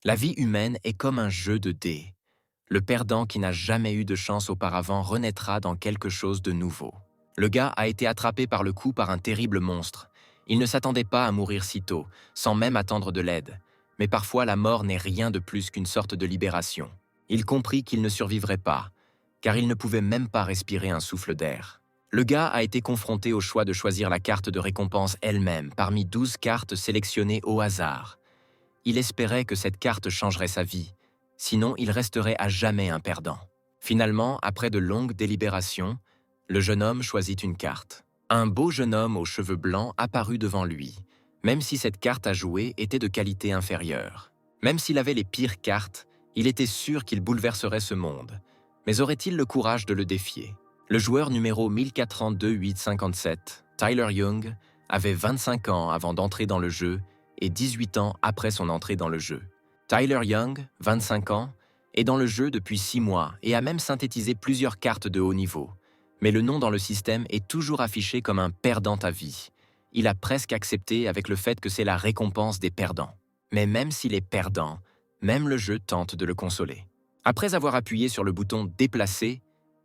La vie humaine est comme un jeu de dés. Le perdant qui n'a jamais eu de chance auparavant renaîtra dans quelque chose de nouveau. Le gars a été attrapé par le cou par un terrible monstre. Il ne s'attendait pas à mourir si tôt, sans même attendre de l'aide. Mais parfois la mort n'est rien de plus qu'une sorte de libération. Il comprit qu'il ne survivrait pas, car il ne pouvait même pas respirer un souffle d'air. Le gars a été confronté au choix de choisir la carte de récompense elle-même parmi 12 cartes sélectionnées au hasard. Il espérait que cette carte changerait sa vie, sinon il resterait à jamais un perdant. Finalement, après de longues délibérations, le jeune homme choisit une carte. Un beau jeune homme aux cheveux blancs apparut devant lui, même si cette carte à jouer était de qualité inférieure. Même s'il avait les pires cartes, il était sûr qu'il bouleverserait ce monde. Mais aurait-il le courage de le défier? Le joueur numéro 1432-857, Tyler Young, avait 25 ans avant d'entrer dans le jeu et 18 ans après son entrée dans le jeu. Tyler Young, 25 ans, est dans le jeu depuis 6 mois et a même synthétisé plusieurs cartes de haut niveau. Mais le nom dans le système est toujours affiché comme un perdant à vie. Il a presque accepté avec le fait que c'est la récompense des perdants. Mais même s'il est perdant, même le jeu tente de le consoler. Après avoir appuyé sur le bouton « Déplacer »,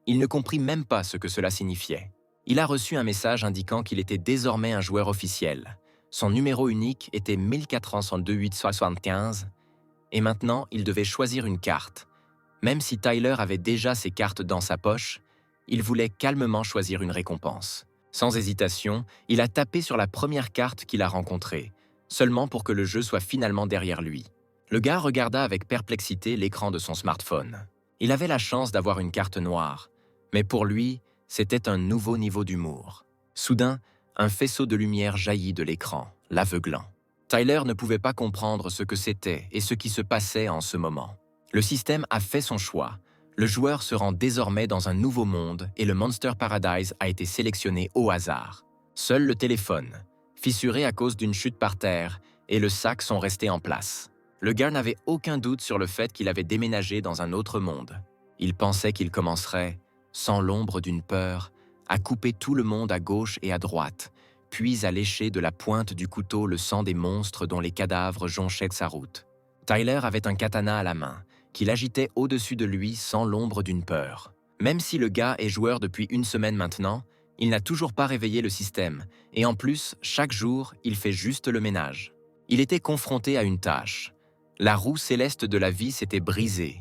il ne comprit même pas ce que cela signifiait. Il a reçu un message indiquant qu'il était désormais un joueur officiel. Son numéro unique était 1402-875 et maintenant il devait choisir une carte. Même si Tyler avait déjà ses cartes dans sa poche, il voulait calmement choisir une récompense. Sans hésitation, il a tapé sur la première carte qu'il a rencontrée, seulement pour que le jeu soit finalement derrière lui. Le gars regarda avec perplexité l'écran de son smartphone. Il avait la chance d'avoir une carte noire, mais pour lui, c'était un nouveau niveau d'humour. Soudain, un faisceau de lumière jaillit de l'écran, l'aveuglant. Tyler ne pouvait pas comprendre ce que c'était et ce qui se passait en ce moment. Le système a fait son choix. Le joueur se rend désormais dans un nouveau monde et le Monster Paradise a été sélectionné au hasard. Seul le téléphone, fissuré à cause d'une chute par terre, et le sac sont restés en place. Le gars n'avait aucun doute sur le fait qu'il avait déménagé dans un autre monde. Il pensait qu'il commencerait, sans l'ombre d'une peur, à couper tout le monde à gauche et à droite, puis à lécher de la pointe du couteau le sang des monstres dont les cadavres jonchaient sa route. Tyler avait un katana à la main, qu'il agitait au-dessus de lui sans l'ombre d'une peur. Même si le gars est joueur depuis une semaine maintenant, il n'a toujours pas réveillé le système, et en plus, chaque jour, il fait juste le ménage. Il était confronté à une tâche. La roue céleste de la vie s'était brisée.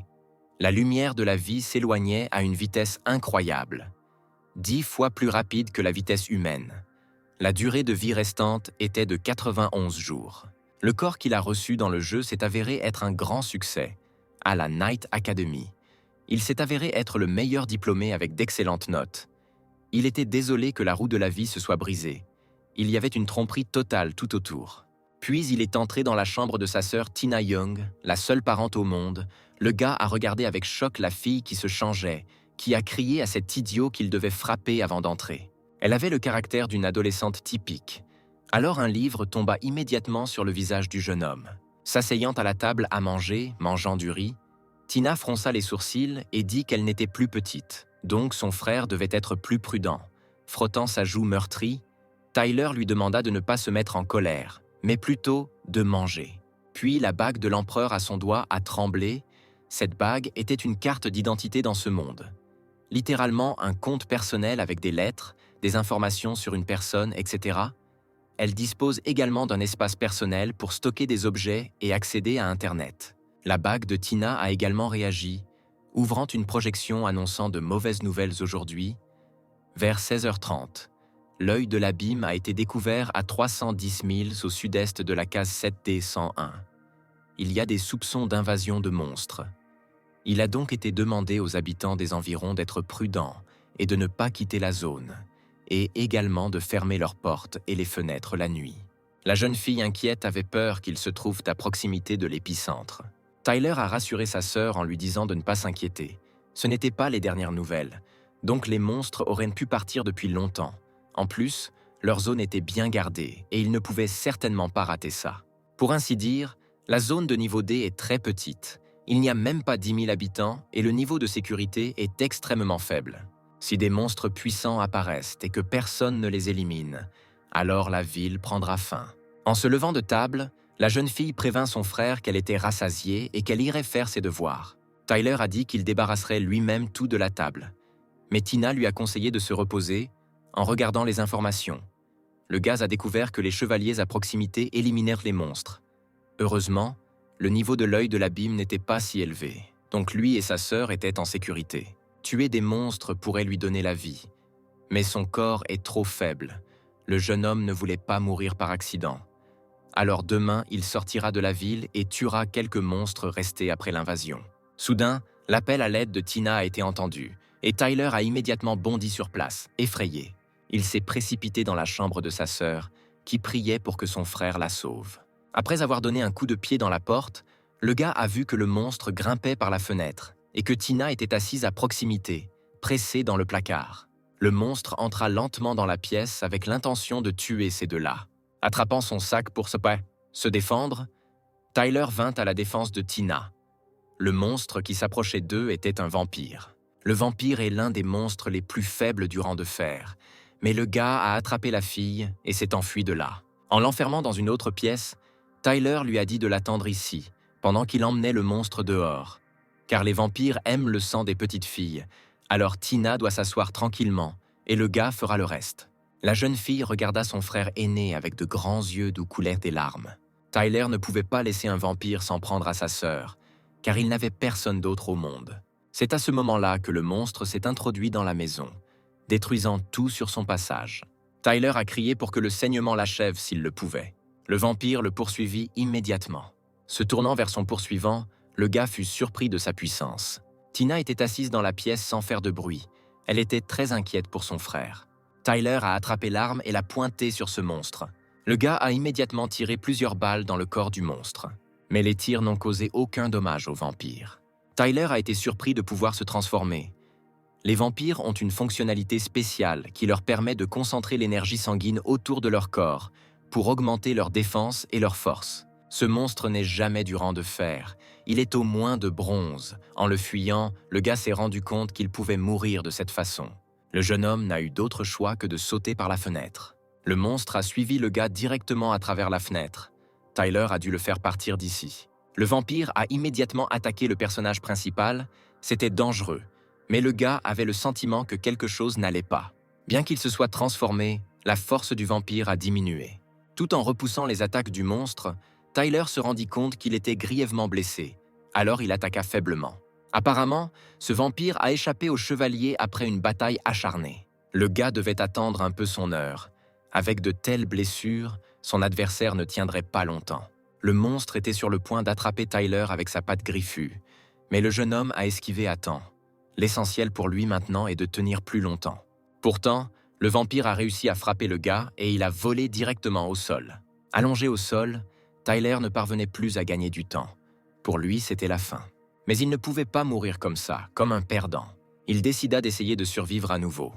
La lumière de la vie s'éloignait à une vitesse incroyable, 10 fois plus rapide que la vitesse humaine. La durée de vie restante était de 91 jours. Le corps qu'il a reçu dans le jeu s'est avéré être un grand succès, à la Knight Academy. Il s'est avéré être le meilleur diplômé avec d'excellentes notes. Il était désolé que la roue de la vie se soit brisée. Il y avait une tromperie totale tout autour. Puis il est entré dans la chambre de sa sœur Tina Young, la seule parente au monde. Le gars a regardé avec choc la fille qui se changeait, qui a crié à cet idiot qu'il devait frapper avant d'entrer. Elle avait le caractère d'une adolescente typique. Alors un livre tomba immédiatement sur le visage du jeune homme. S'asseyant à la table à manger, mangeant du riz, Tina fronça les sourcils et dit qu'elle n'était plus petite, donc son frère devait être plus prudent. Frottant sa joue meurtrie, Tyler lui demanda de ne pas se mettre en colère, mais plutôt de manger. Puis la bague de l'empereur à son doigt a tremblé. Cette bague était une carte d'identité dans ce monde. Littéralement un compte personnel avec des lettres, des informations sur une personne, etc. Elle dispose également d'un espace personnel pour stocker des objets et accéder à Internet. La bague de Tina a également réagi, ouvrant une projection annonçant de mauvaises nouvelles aujourd'hui. Vers 16h30, l'œil de l'abîme a été découvert à 310 milles au sud-est de la case 7D101. Il y a des soupçons d'invasion de monstres. Il a donc été demandé aux habitants des environs d'être prudents et de ne pas quitter la zone, et également de fermer leurs portes et les fenêtres la nuit. La jeune fille inquiète avait peur qu'ils se trouvent à proximité de l'épicentre. Tyler a rassuré sa sœur en lui disant de ne pas s'inquiéter. Ce n'étaient pas les dernières nouvelles, donc les monstres auraient pu partir depuis longtemps. En plus, leur zone était bien gardée et ils ne pouvaient certainement pas rater ça. Pour ainsi dire, la zone de niveau D est très petite. Il n'y a même pas 10 000 habitants et le niveau de sécurité est extrêmement faible. Si des monstres puissants apparaissent et que personne ne les élimine, alors la ville prendra fin. En se levant de table, La jeune fille prévint son frère qu'elle était rassasiée et qu'elle irait faire ses devoirs. Tyler a dit qu'il débarrasserait lui-même tout de la table. Mais Tina lui a conseillé de se reposer en regardant les informations. Le gaz a découvert que les chevaliers à proximité éliminèrent les monstres. Heureusement, le niveau de l'œil de l'abîme n'était pas si élevé, donc lui et sa sœur étaient en sécurité. Tuer des monstres pourrait lui donner la vie, mais son corps est trop faible. Le jeune homme ne voulait pas mourir par accident. Alors demain, il sortira de la ville et tuera quelques monstres restés après l'invasion. Soudain, l'appel à l'aide de Tina a été entendu, et Tyler a immédiatement bondi sur place, effrayé. Il s'est précipité dans la chambre de sa sœur, qui priait pour que son frère la sauve. Après avoir donné un coup de pied dans la porte, le gars a vu que le monstre grimpait par la fenêtre et que Tina était assise à proximité, pressée dans le placard. Le monstre entra lentement dans la pièce avec l'intention de tuer ces deux-là. Attrapant son sac pour se défendre, Tyler vint à la défense de Tina. Le monstre qui s'approchait d'eux était un vampire. Le vampire est l'un des monstres les plus faibles du rang de fer, mais le gars a attrapé la fille et s'est enfui de là. En l'enfermant dans une autre pièce, Tyler lui a dit de l'attendre ici, pendant qu'il emmenait le monstre dehors. Car les vampires aiment le sang des petites filles, alors Tina doit s'asseoir tranquillement, et le gars fera le reste. La jeune fille regarda son frère aîné avec de grands yeux d'où coulèrent des larmes. Tyler ne pouvait pas laisser un vampire s'en prendre à sa sœur, car il n'avait personne d'autre au monde. C'est à ce moment-là que le monstre s'est introduit dans la maison, détruisant tout sur son passage. Tyler a crié pour que le saignement l'achève s'il le pouvait. Le vampire le poursuivit immédiatement. Se tournant vers son poursuivant, le gars fut surpris de sa puissance. Tina était assise dans la pièce sans faire de bruit. Elle était très inquiète pour son frère. Tyler a attrapé l'arme et l'a pointée sur ce monstre. Le gars a immédiatement tiré plusieurs balles dans le corps du monstre. Mais les tirs n'ont causé aucun dommage au vampire. Tyler a été surpris de pouvoir se transformer. Les vampires ont une fonctionnalité spéciale qui leur permet de concentrer l'énergie sanguine autour de leur corps pour augmenter leur défense et leur force. Ce monstre n'est jamais du rang de fer, il est au moins de bronze. En le fuyant, le gars s'est rendu compte qu'il pouvait mourir de cette façon. Le jeune homme n'a eu d'autre choix que de sauter par la fenêtre. Le monstre a suivi le gars directement à travers la fenêtre. Tyler a dû le faire partir d'ici. Le vampire a immédiatement attaqué le personnage principal, c'était dangereux, mais le gars avait le sentiment que quelque chose n'allait pas. Bien qu'il se soit transformé, la force du vampire a diminué. Tout en repoussant les attaques du monstre, Tyler se rendit compte qu'il était grièvement blessé, alors il attaqua faiblement. Apparemment, ce vampire a échappé au chevalier après une bataille acharnée. Le gars devait attendre un peu son heure. Avec de telles blessures, son adversaire ne tiendrait pas longtemps. Le monstre était sur le point d'attraper Tyler avec sa patte griffue, mais le jeune homme a esquivé à temps. L'essentiel pour lui maintenant est de tenir plus longtemps. Pourtant, le vampire a réussi à frapper le gars et il a volé directement au sol. Allongé au sol, Tyler ne parvenait plus à gagner du temps. Pour lui, c'était la fin. Mais il ne pouvait pas mourir comme ça, comme un perdant. Il décida d'essayer de survivre à nouveau.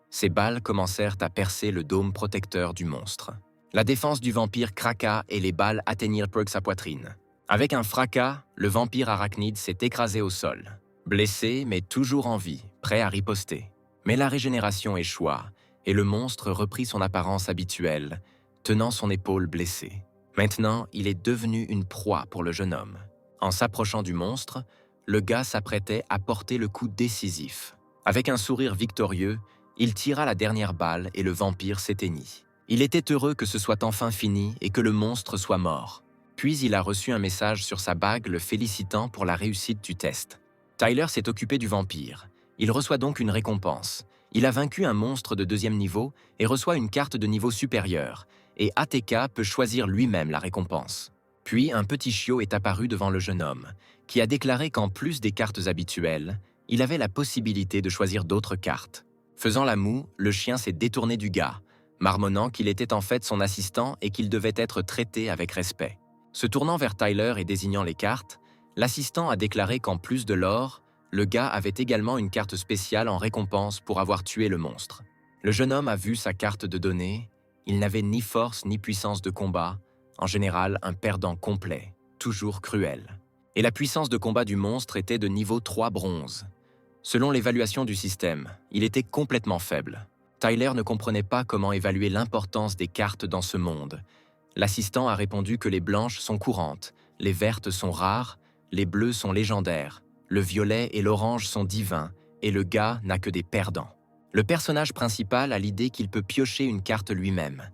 Ses balles commencèrent à percer le dôme protecteur du monstre. La défense du vampire craqua et les balles atteignirent sa poitrine. Avec un fracas, le vampire arachnide s'est écrasé au sol. Blessé, mais toujours en vie, prêt à riposter. Mais la régénération échoua, et le monstre reprit son apparence habituelle, tenant son épaule blessée. Maintenant, il est devenu une proie pour le jeune homme. En s'approchant du monstre, le gars s'apprêtait à porter le coup décisif. Avec un sourire victorieux, il tira la dernière balle et le vampire s'éteignit. Il était heureux que ce soit enfin fini et que le monstre soit mort. Puis il a reçu un message sur sa bague le félicitant pour la réussite du test. Tyler s'est occupé du vampire. Il reçoit donc une récompense. Il a vaincu un monstre de 2e niveau et reçoit une carte de niveau supérieur, et ATK peut choisir lui-même la récompense. Puis un petit chiot est apparu devant le jeune homme, qui a déclaré qu'en plus des cartes habituelles, il avait la possibilité de choisir d'autres cartes. Faisant la moue, le chien s'est détourné du gars, marmonnant qu'il était en fait son assistant et qu'il devait être traité avec respect. Se tournant vers Tyler et désignant les cartes, l'assistant a déclaré qu'en plus de l'or, le gars avait également une carte spéciale en récompense pour avoir tué le monstre. Le jeune homme a vu sa carte de données. Il n'avait ni force ni puissance de combat, en général un perdant complet, toujours cruel. Et la puissance de combat du monstre était de niveau 3 bronze. Selon l'évaluation du système, il était complètement faible. Tyler ne comprenait pas comment évaluer l'importance des cartes dans ce monde. L'assistant a répondu que les blanches sont courantes, les vertes sont rares, les bleues sont légendaires, le violet et l'orange sont divins, et le gars n'a que des perdants. Le personnage principal a l'idée qu'il peut piocher une carte lui-même.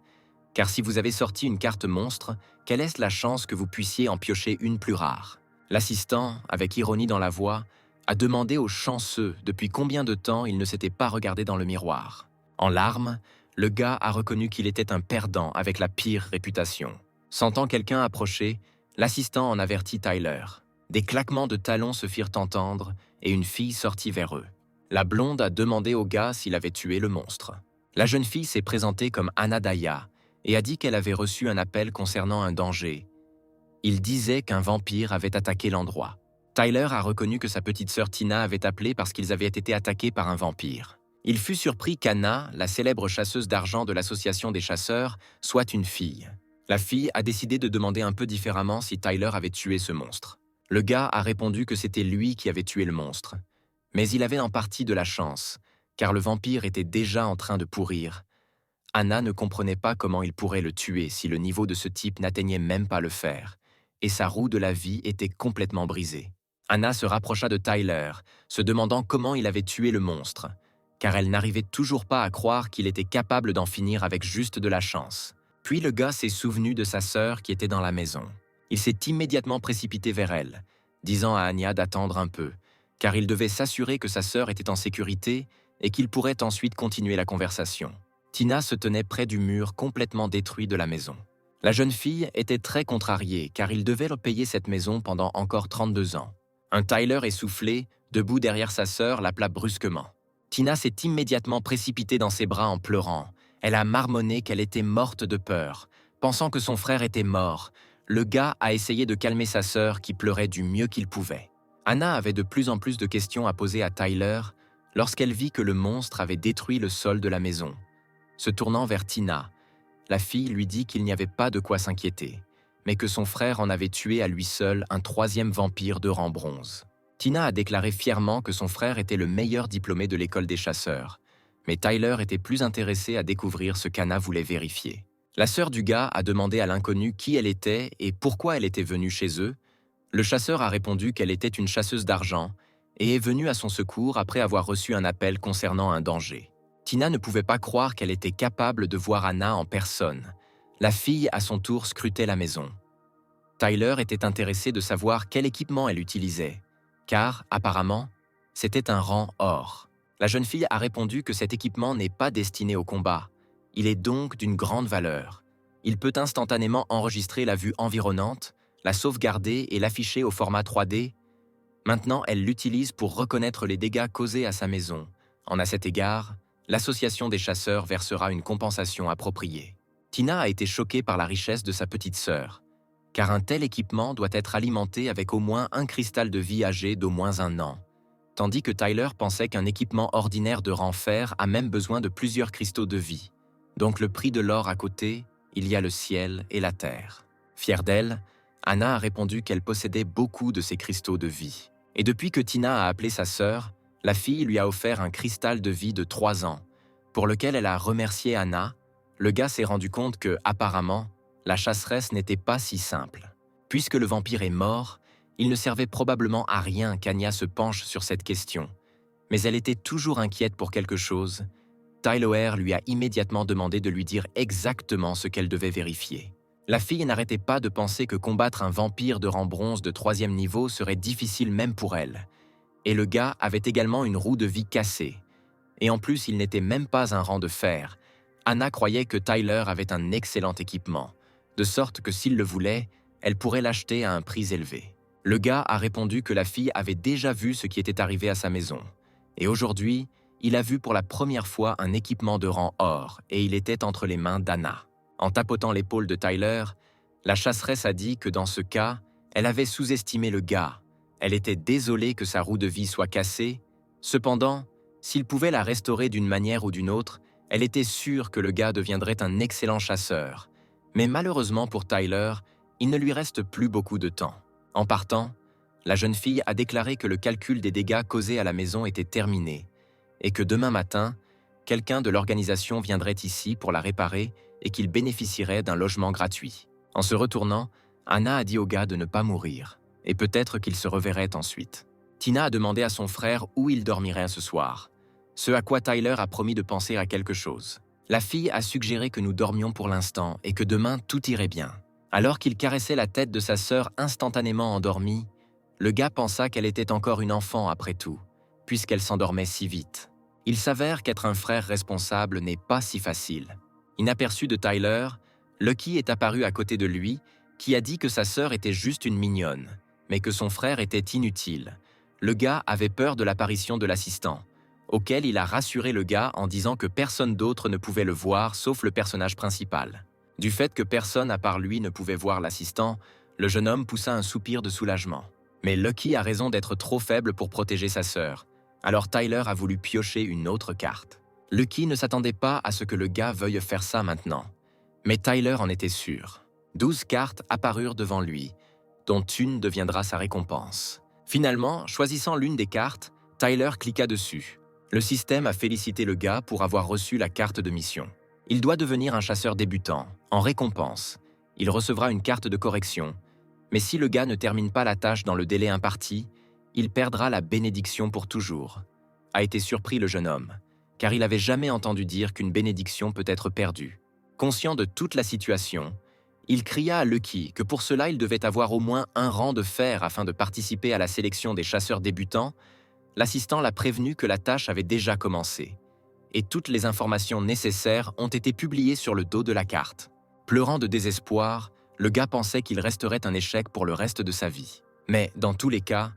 Car si vous avez sorti une carte monstre, quelle est la chance que vous puissiez en piocher une plus rare? L'assistant, avec ironie dans la voix, a demandé au chanceux depuis combien de temps il ne s'était pas regardé dans le miroir. En larmes, le gars a reconnu qu'il était un perdant avec la pire réputation. Sentant quelqu'un approcher, l'assistant en avertit Tyler. Des claquements de talons se firent entendre et une fille sortit vers eux. La blonde a demandé au gars s'il avait tué le monstre. La jeune fille s'est présentée comme Anna Daya et a dit qu'elle avait reçu un appel concernant un danger. Il disait qu'un vampire avait attaqué l'endroit. Tyler a reconnu que sa petite sœur Tina avait appelé parce qu'ils avaient été attaqués par un vampire. Il fut surpris qu'Anna, la célèbre chasseuse d'argent de l'association des chasseurs, soit une fille. La fille a décidé de demander un peu différemment si Tyler avait tué ce monstre. Le gars a répondu que c'était lui qui avait tué le monstre. Mais il avait en partie de la chance, car le vampire était déjà en train de pourrir. Anna ne comprenait pas comment il pourrait le tuer si le niveau de ce type n'atteignait même pas le fer, et sa roue de la vie était complètement brisée. Anna se rapprocha de Tyler, se demandant comment il avait tué le monstre, car elle n'arrivait toujours pas à croire qu'il était capable d'en finir avec juste de la chance. Puis le gars s'est souvenu de sa sœur qui était dans la maison. Il s'est immédiatement précipité vers elle, disant à Anya d'attendre un peu, car il devait s'assurer que sa sœur était en sécurité et qu'il pourrait ensuite continuer la conversation. Tina se tenait près du mur complètement détruit de la maison. La jeune fille était très contrariée car il devait payer cette maison pendant encore 32 ans. Un Tyler essoufflé, debout derrière sa sœur, l'appela brusquement. Tina s'est immédiatement précipitée dans ses bras en pleurant. Elle a marmonné qu'elle était morte de peur. Pensant que son frère était mort, le gars a essayé de calmer sa sœur qui pleurait du mieux qu'il pouvait. Anna avait de plus en plus de questions à poser à Tyler lorsqu'elle vit que le monstre avait détruit le sol de la maison. Se tournant vers Tina, la fille lui dit qu'il n'y avait pas de quoi s'inquiéter, mais que son frère en avait tué à lui seul un troisième vampire de rang bronze. Tina a déclaré fièrement que son frère était le meilleur diplômé de l'école des chasseurs, mais Tyler était plus intéressé à découvrir ce qu'Anna voulait vérifier. La sœur du gars a demandé à l'inconnu qui elle était et pourquoi elle était venue chez eux. Le chasseur a répondu qu'elle était une chasseuse d'argent et est venue à son secours après avoir reçu un appel concernant un danger. Tina ne pouvait pas croire qu'elle était capable de voir Anna en personne. La fille, à son tour, scrutait la maison. Tyler était intéressé de savoir quel équipement elle utilisait, car, apparemment, c'était un rang or. La jeune fille a répondu que cet équipement n'est pas destiné au combat. Il est donc d'une grande valeur. Il peut instantanément enregistrer la vue environnante, la sauvegarder et l'afficher au format 3D. Maintenant, elle l'utilise pour reconnaître les dégâts causés à sa maison. À cet égard, l'association des chasseurs versera une compensation appropriée. Tina a été choquée par la richesse de sa petite sœur, car un tel équipement doit être alimenté avec au moins un cristal de vie âgé d'au moins 1 an, tandis que Tyler pensait qu'un équipement ordinaire de rang fer a même besoin de plusieurs cristaux de vie. Donc le prix de l'or à côté, il y a le ciel et la terre. Fière d'elle, Anna a répondu qu'elle possédait beaucoup de ces cristaux de vie. Et depuis que Tina a appelé sa sœur, la fille lui a offert un cristal de vie de 3 ans, pour lequel elle a remercié Anna. Le gars s'est rendu compte que, apparemment, la chasseresse n'était pas si simple. Puisque le vampire est mort, il ne servait probablement à rien qu'Anya se penche sur cette question. Mais elle était toujours inquiète pour quelque chose. Tyler lui a immédiatement demandé de lui dire exactement ce qu'elle devait vérifier. La fille n'arrêtait pas de penser que combattre un vampire de rang bronze de 3e niveau serait difficile même pour elle. Et le gars avait également une roue de vie cassée. Et en plus, il n'était même pas un rang de fer. Anna croyait que Tyler avait un excellent équipement, de sorte que s'il le voulait, elle pourrait l'acheter à un prix élevé. Le gars a répondu que la fille avait déjà vu ce qui était arrivé à sa maison. Et aujourd'hui, il a vu pour la première fois un équipement de rang or, et il était entre les mains d'Anna. En tapotant l'épaule de Tyler, la chasseresse a dit que dans ce cas, elle avait sous-estimé le gars. Elle était désolée que sa roue de vie soit cassée. Cependant, s'il pouvait la restaurer d'une manière ou d'une autre, elle était sûre que le gars deviendrait un excellent chasseur. Mais malheureusement pour Tyler, il ne lui reste plus beaucoup de temps. En partant, la jeune fille a déclaré que le calcul des dégâts causés à la maison était terminé et que demain matin, quelqu'un de l'organisation viendrait ici pour la réparer et qu'il bénéficierait d'un logement gratuit. En se retournant, Anna a dit au gars de ne pas mourir, et peut-être qu'il se reverrait ensuite. Tina a demandé à son frère où il dormirait ce soir, ce à quoi Tyler a promis de penser à quelque chose. La fille a suggéré que nous dormions pour l'instant et que demain tout irait bien. Alors qu'il caressait la tête de sa sœur instantanément endormie, le gars pensa qu'elle était encore une enfant après tout, puisqu'elle s'endormait si vite. Il s'avère qu'être un frère responsable n'est pas si facile. Inaperçu de Tyler, Lucky est apparu à côté de lui, qui a dit que sa sœur était juste une mignonne, mais que son frère était inutile. Le gars avait peur de l'apparition de l'assistant, auquel il a rassuré le gars en disant que personne d'autre ne pouvait le voir sauf le personnage principal. Du fait que personne à part lui ne pouvait voir l'assistant, le jeune homme poussa un soupir de soulagement. Mais Lucky a raison d'être trop faible pour protéger sa sœur, alors Tyler a voulu piocher une autre carte. Lucky ne s'attendait pas à ce que le gars veuille faire ça maintenant, mais Tyler en était sûr. 12 cartes apparurent devant lui, dont une deviendra sa récompense. Finalement, choisissant l'une des cartes, Tyler cliqua dessus. Le système a félicité le gars pour avoir reçu la carte de mission. Il doit devenir un chasseur débutant. En récompense, il recevra une carte de correction, mais si le gars ne termine pas la tâche dans le délai imparti, il perdra la bénédiction pour toujours. A été surpris le jeune homme, car il n'avait jamais entendu dire qu'une bénédiction peut être perdue. Conscient de toute la situation, il cria à Lucky que pour cela il devait avoir au moins un rang de fer afin de participer à la sélection des chasseurs débutants. L'assistant l'a prévenu que la tâche avait déjà commencé, et toutes les informations nécessaires ont été publiées sur le dos de la carte. Pleurant de désespoir, le gars pensait qu'il resterait un échec pour le reste de sa vie. Mais dans tous les cas,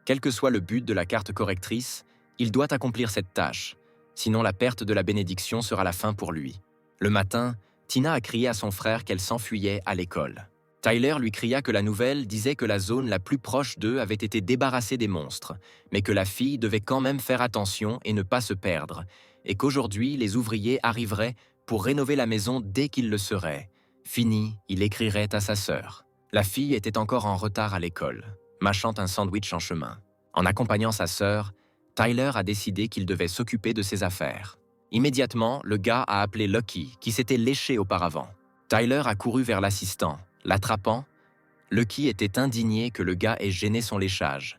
quel que soit le but de la carte correctrice, il doit accomplir cette tâche, sinon la perte de la bénédiction sera la fin pour lui. Le matin, Tina a crié à son frère qu'elle s'enfuyait à l'école. Tyler lui cria que la nouvelle disait que la zone la plus proche d'eux avait été débarrassée des monstres, mais que la fille devait quand même faire attention et ne pas se perdre, et qu'aujourd'hui les ouvriers arriveraient pour rénover la maison dès qu'ils le seraient. Fini, il écrirait à sa sœur. La fille était encore en retard à l'école, mâchant un sandwich en chemin. En accompagnant sa sœur, Tyler a décidé qu'il devait s'occuper de ses affaires. Immédiatement, le gars a appelé Lucky, qui s'était léché auparavant. Tyler a couru vers l'assistant. L'attrapant, Lucky était indigné que le gars ait gêné son léchage.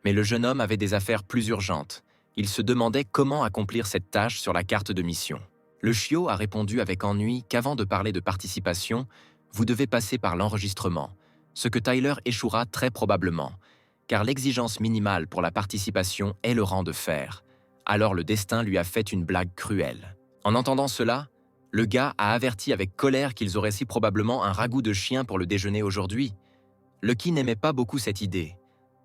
Mais le jeune homme avait des affaires plus urgentes. Il se demandait comment accomplir cette tâche sur la carte de mission. Le chiot a répondu avec ennui qu'avant de parler de participation, vous devez passer par l'enregistrement, ce que Tyler échouera très probablement, car l'exigence minimale pour la participation est le rang de fer. Alors le destin lui a fait une blague cruelle. En entendant cela, le gars a averti avec colère qu'ils auraient si probablement un ragoût de chien pour le déjeuner aujourd'hui. Lucky n'aimait pas beaucoup cette idée.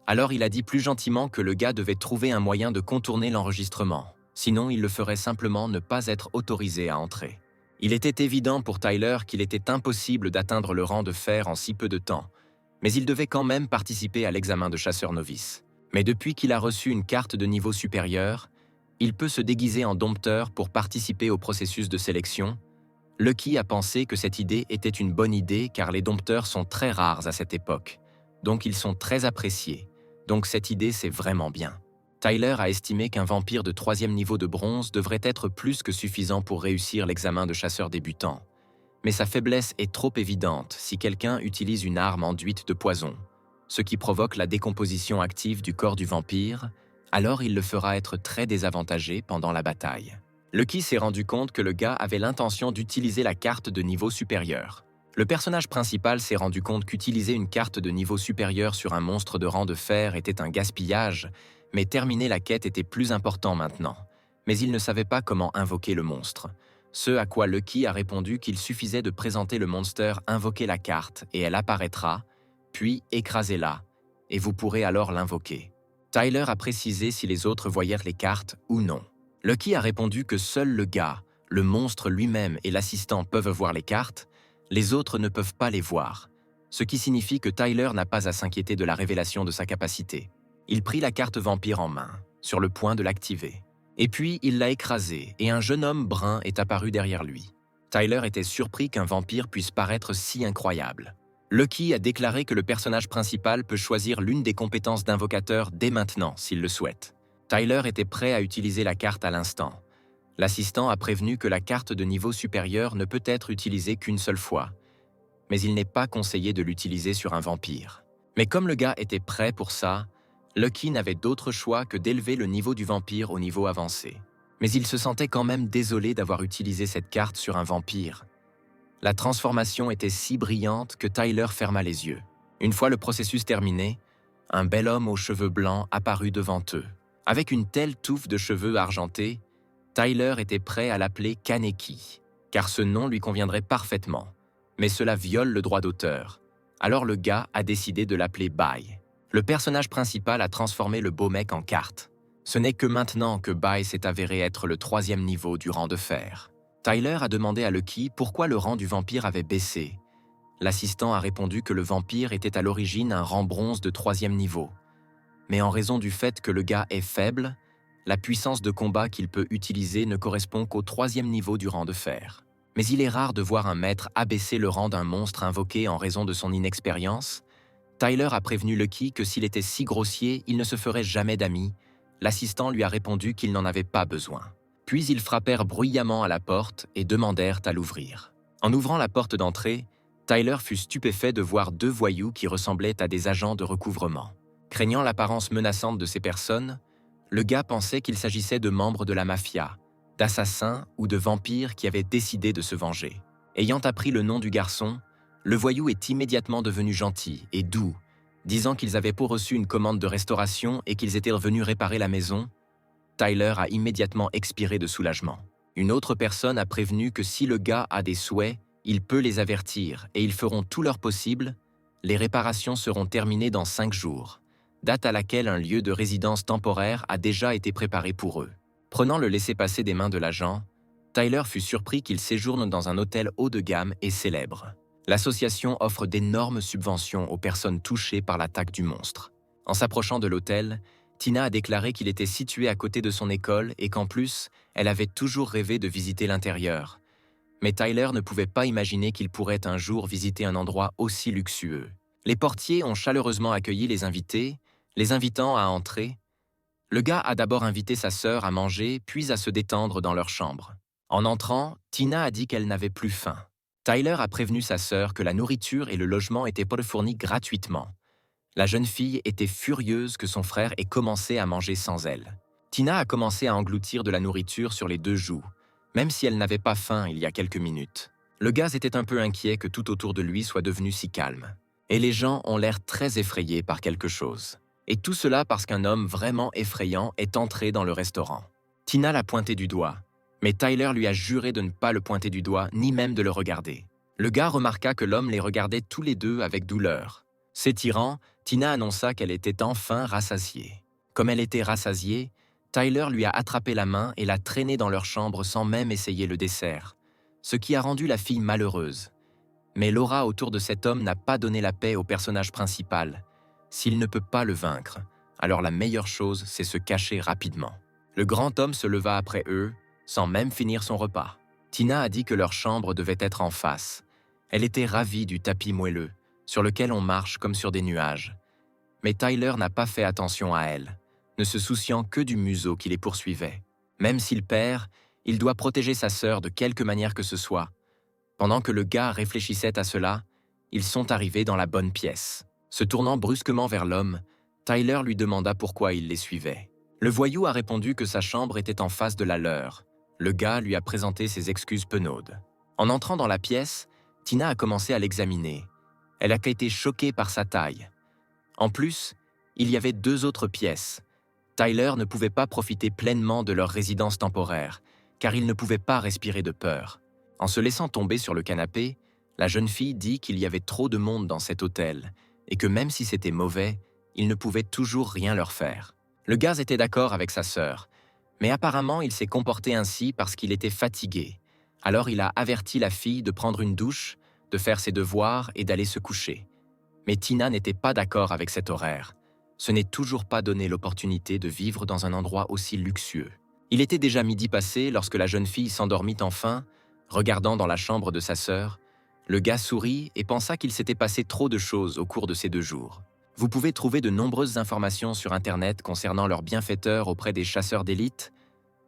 Alors il a dit plus gentiment que le gars devait trouver un moyen de contourner l'enregistrement. Sinon, il le ferait simplement ne pas être autorisé à entrer. Il était évident pour Tyler qu'il était impossible d'atteindre le rang de fer en si peu de temps, mais il devait quand même participer à l'examen de chasseur novice. Mais depuis qu'il a reçu une carte de niveau supérieur, il peut se déguiser en dompteur pour participer au processus de sélection. Lucky a pensé que cette idée était une bonne idée car les dompteurs sont très rares à cette époque, donc ils sont très appréciés, donc cette idée c'est vraiment bien. Tyler a estimé qu'un vampire de 3e niveau de bronze devrait être plus que suffisant pour réussir l'examen de chasseur débutant. Mais sa faiblesse est trop évidente si quelqu'un utilise une arme enduite de poison, ce qui provoque la décomposition active du corps du vampire, alors il le fera être très désavantagé pendant la bataille. Lucky s'est rendu compte que le gars avait l'intention d'utiliser la carte de niveau supérieur. Le personnage principal s'est rendu compte qu'utiliser une carte de niveau supérieur sur un monstre de rang de fer était un gaspillage, mais terminer la quête était plus important maintenant. Mais il ne savait pas comment invoquer le monstre. Ce à quoi Lucky a répondu qu'il suffisait de présenter le monster invoquer la carte et elle apparaîtra, puis écrasez-la, et vous pourrez alors l'invoquer. Tyler a précisé si les autres voyèrent les cartes ou non. Lucky a répondu que seul le gars, le monstre lui-même et l'assistant peuvent voir les cartes, les autres ne peuvent pas les voir, ce qui signifie que Tyler n'a pas à s'inquiéter de la révélation de sa capacité. Il prit la carte vampire en main, sur le point de l'activer. Et puis, il l'a écrasée et un jeune homme brun est apparu derrière lui. Tyler était surpris qu'un vampire puisse paraître si incroyable. Lucky a déclaré que le personnage principal peut choisir l'une des compétences d'invocateur dès maintenant, s'il le souhaite. Tyler était prêt à utiliser la carte à l'instant. L'assistant a prévenu que la carte de niveau supérieur ne peut être utilisée qu'une seule fois. mais il n'est pas conseillé de l'utiliser sur un vampire. Mais comme le gars était prêt pour ça, Lucky n'avait d'autre choix que d'élever le niveau du vampire au niveau avancé. Mais il se sentait quand même désolé d'avoir utilisé cette carte sur un vampire. La transformation était si brillante que Tyler ferma les yeux. Une fois le processus terminé, un bel homme aux cheveux blancs apparut devant eux. Avec une telle touffe de cheveux argentés, Tyler était prêt à l'appeler Kaneki, car ce nom lui conviendrait parfaitement. Mais cela viole le droit d'auteur. Alors le gars a décidé de l'appeler Bai. Le personnage principal a transformé le beau mec en carte. Ce n'est que maintenant que Bai s'est avéré être le 3e niveau du rang de fer. Tyler a demandé à Lucky pourquoi le rang du vampire avait baissé. L'assistant a répondu que le vampire était à l'origine un rang bronze de 3e niveau. Mais en raison du fait que le gars est faible, la puissance de combat qu'il peut utiliser ne correspond qu'au 3e niveau du rang de fer. Mais il est rare de voir un maître abaisser le rang d'un monstre invoqué en raison de son inexpérience. Tyler a prévenu Lucky que s'il était si grossier, il ne se ferait jamais d'amis. L'assistant lui a répondu qu'il n'en avait pas besoin. Puis ils frappèrent bruyamment à la porte et demandèrent à l'ouvrir. En ouvrant la porte d'entrée, Tyler fut stupéfait de voir 2 voyous qui ressemblaient à des agents de recouvrement. Craignant l'apparence menaçante de ces personnes, le gars pensait qu'il s'agissait de membres de la mafia, d'assassins ou de vampires qui avaient décidé de se venger. Ayant appris le nom du garçon, le voyou est immédiatement devenu gentil et doux, disant qu'ils avaient reçu une commande de restauration et qu'ils étaient revenus réparer la maison. Tyler a immédiatement expiré de soulagement. Une autre personne a prévenu que si le gars a des souhaits, il peut les avertir et ils feront tout leur possible. Les réparations seront terminées dans 5 jours, date à laquelle un lieu de résidence temporaire a déjà été préparé pour eux. Prenant le laissez-passer des mains de l'agent, Tyler fut surpris qu'il séjourne dans un hôtel haut de gamme et célèbre. L'association offre d'énormes subventions aux personnes touchées par l'attaque du monstre. En s'approchant de l'hôtel, Tina a déclaré qu'il était situé à côté de son école et qu'en plus, elle avait toujours rêvé de visiter l'intérieur. Mais Tyler ne pouvait pas imaginer qu'il pourrait un jour visiter un endroit aussi luxueux. Les portiers ont chaleureusement accueilli les invités, les invitant à entrer. Le gars a d'abord invité sa sœur à manger, puis à se détendre dans leur chambre. En entrant, Tina a dit qu'elle n'avait plus faim. Tyler a prévenu sa sœur que la nourriture et le logement étaient fournis gratuitement. La jeune fille était furieuse que son frère ait commencé à manger sans elle. Tina a commencé à engloutir de la nourriture sur les 2 joues, même si elle n'avait pas faim il y a quelques minutes. Le gars était un peu inquiet que tout autour de lui soit devenu si calme. Et les gens ont l'air très effrayés par quelque chose. Et tout cela parce qu'un homme vraiment effrayant est entré dans le restaurant. Tina l'a pointé du doigt, mais Tyler lui a juré de ne pas le pointer du doigt ni même de le regarder. Le gars remarqua que l'homme les regardait tous les deux avec douleur. S'étirant, Tina annonça qu'elle était enfin rassasiée. Comme elle était rassasiée, Tyler lui a attrapé la main et l'a traînée dans leur chambre sans même essayer le dessert, ce qui a rendu la fille malheureuse. Mais l'aura autour de cet homme n'a pas donné la paix au personnage principal. S'il ne peut pas le vaincre, alors la meilleure chose, c'est se cacher rapidement. Le grand homme se leva après eux, sans même finir son repas. Tina a dit que leur chambre devait être en face. Elle était ravie du tapis moelleux, sur lequel on marche comme sur des nuages. Mais Tyler n'a pas fait attention à elle, ne se souciant que du museau qui les poursuivait. Même s'il perd, il doit protéger sa sœur de quelque manière que ce soit. Pendant que le gars réfléchissait à cela, ils sont arrivés dans la bonne pièce. Se tournant brusquement vers l'homme, Tyler lui demanda pourquoi il les suivait. Le voyou a répondu que sa chambre était en face de la leur. Le gars lui a présenté ses excuses penaudes. En entrant dans la pièce, Tina a commencé à l'examiner. Elle a été choquée par sa taille. En plus, il y avait 2 autres pièces. Tyler ne pouvait pas profiter pleinement de leur résidence temporaire, car il ne pouvait pas respirer de peur. En se laissant tomber sur le canapé, la jeune fille dit qu'il y avait trop de monde dans cet hôtel, et que même si c'était mauvais, il ne pouvait toujours rien leur faire. Le gars était d'accord avec sa sœur, mais apparemment il s'est comporté ainsi parce qu'il était fatigué. Alors il a averti la fille de prendre une douche, de faire ses devoirs et d'aller se coucher. Mais Tina n'était pas d'accord avec cet horaire. Ce n'est toujours pas donné l'opportunité de vivre dans un endroit aussi luxueux. Il était déjà midi passé lorsque la jeune fille s'endormit enfin, regardant dans la chambre de sa sœur. Le gars sourit et pensa qu'il s'était passé trop de choses au cours de ces 2 jours. Vous pouvez trouver de nombreuses informations sur Internet concernant leurs bienfaiteurs auprès des chasseurs d'élite.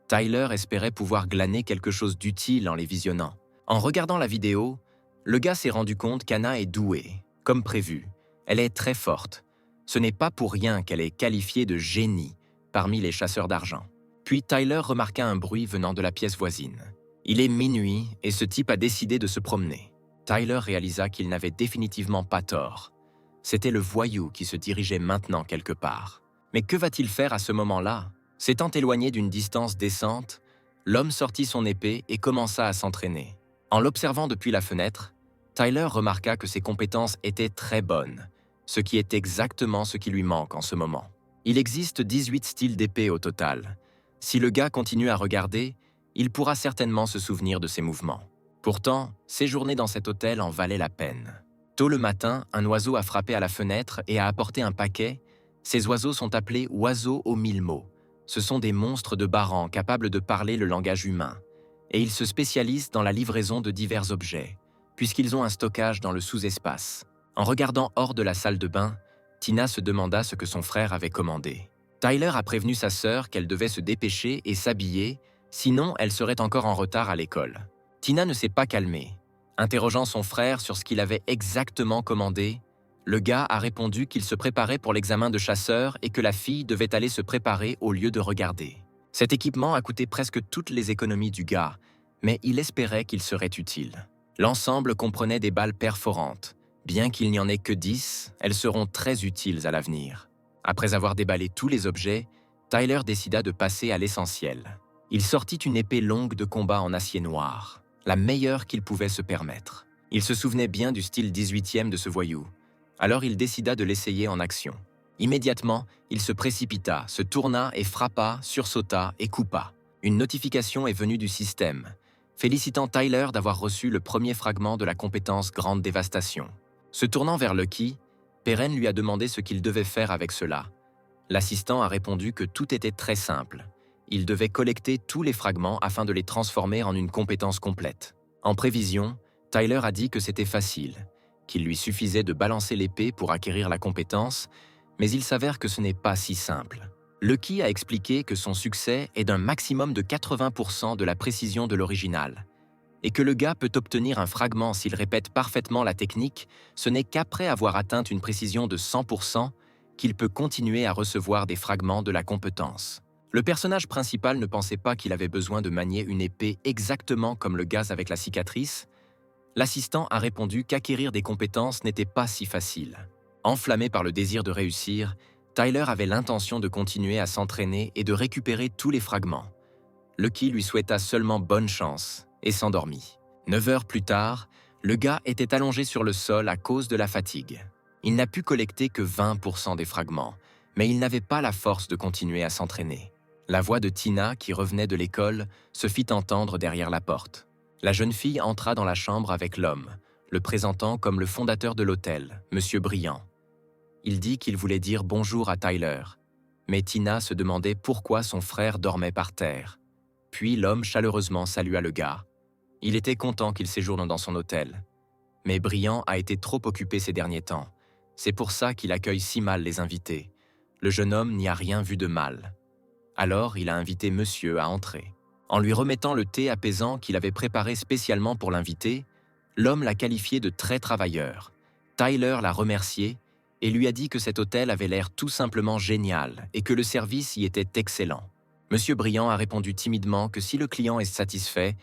Tyler espérait pouvoir glaner quelque chose d'utile en les visionnant. En regardant la vidéo, Le gars s'est rendu compte qu'Anna est douée, comme prévu. Elle est très forte. Ce n'est pas pour rien qu'elle est qualifiée de génie parmi les chasseurs d'argent. Puis Tyler remarqua un bruit venant de la pièce voisine. Il est minuit et ce type a décidé de se promener. Tyler réalisa qu'il n'avait définitivement pas tort. C'était le voyou qui se dirigeait maintenant quelque part. Mais que va-t-il faire à ce moment-là? S'étant éloigné d'une distance décente, l'homme sortit son épée et commença à s'entraîner. En l'observant depuis la fenêtre, Tyler remarqua que ses compétences étaient très bonnes, ce qui est exactement ce qui lui manque en ce moment. Il existe 18 styles d'épée au total. Si le gars continue à regarder, il pourra certainement se souvenir de ses mouvements. Pourtant, séjourner dans cet hôtel en valait la peine. Tôt le matin, un oiseau a frappé à la fenêtre et a apporté un paquet. Ces oiseaux sont appelés oiseaux aux 1000 mots. Ce sont des monstres de bas rang capables de parler le langage humain. Et ils se spécialisent dans la livraison de divers objets, puisqu'ils ont un stockage dans le sous-espace. En regardant hors de la salle de bain, Tina se demanda ce que son frère avait commandé. Tyler a prévenu sa sœur qu'elle devait se dépêcher et s'habiller, sinon elle serait encore en retard à l'école. Tina ne s'est pas calmée. Interrogeant son frère sur ce qu'il avait exactement commandé, le gars a répondu qu'il se préparait pour l'examen de chasseur et que la fille devait aller se préparer au lieu de regarder. Cet équipement a coûté presque toutes les économies du gars, mais il espérait qu'il serait utile. L'ensemble comprenait des balles perforantes. Bien qu'il n'y en ait que 10, elles seront très utiles à l'avenir. Après avoir déballé tous les objets, Tyler décida de passer à l'essentiel. Il sortit une épée longue de combat en acier noir, la meilleure qu'il pouvait se permettre. Il se souvenait bien du style 18e de ce voyou. Alors il décida de l'essayer en action. Immédiatement, il se précipita, se tourna et frappa, sursauta et coupa. Une notification est venue du système, félicitant Tyler d'avoir reçu le premier fragment de la compétence Grande Dévastation. Se tournant vers Lucky, Perren lui a demandé ce qu'il devait faire avec cela. L'assistant a répondu que tout était très simple. Il devait collecter tous les fragments afin de les transformer en une compétence complète. En prévision, Tyler a dit que c'était facile, qu'il lui suffisait de balancer l'épée pour acquérir la compétence, mais il s'avère que ce n'est pas si simple. Lucky a expliqué que son succès est d'un maximum de 80% de la précision de l'original, et que le gars peut obtenir un fragment s'il répète parfaitement la technique, ce n'est qu'après avoir atteint une précision de 100% qu'il peut continuer à recevoir des fragments de la compétence. Le personnage principal ne pensait pas qu'il avait besoin de manier une épée exactement comme le gars avec la cicatrice. L'assistant a répondu qu'acquérir des compétences n'était pas si facile. Enflammé par le désir de réussir, Tyler avait l'intention de continuer à s'entraîner et de récupérer tous les fragments. Lucky lui souhaita seulement bonne chance et s'endormit. 9 heures plus tard, le gars était allongé sur le sol à cause de la fatigue. Il n'a pu collecter que 20% des fragments, mais il n'avait pas la force de continuer à s'entraîner. La voix de Tina, qui revenait de l'école, se fit entendre derrière la porte. La jeune fille entra dans la chambre avec l'homme, le présentant comme le fondateur de l'hôtel, Monsieur Briand. Il dit qu'il voulait dire bonjour à Tyler, mais Tina se demandait pourquoi son frère dormait par terre. Puis l'homme chaleureusement salua le gars. Il était content qu'il séjourne dans son hôtel. Mais Briand a été trop occupé ces derniers temps. C'est pour ça qu'il accueille si mal les invités. Le jeune homme n'y a rien vu de mal. Alors il a invité monsieur à entrer. En lui remettant le thé apaisant qu'il avait préparé spécialement pour l'invité, l'homme l'a qualifié de très travailleur. Tyler l'a remercié et lui a dit que cet hôtel avait l'air tout simplement génial et que le service y était excellent. Monsieur Briand a répondu timidement que si le client est satisfait,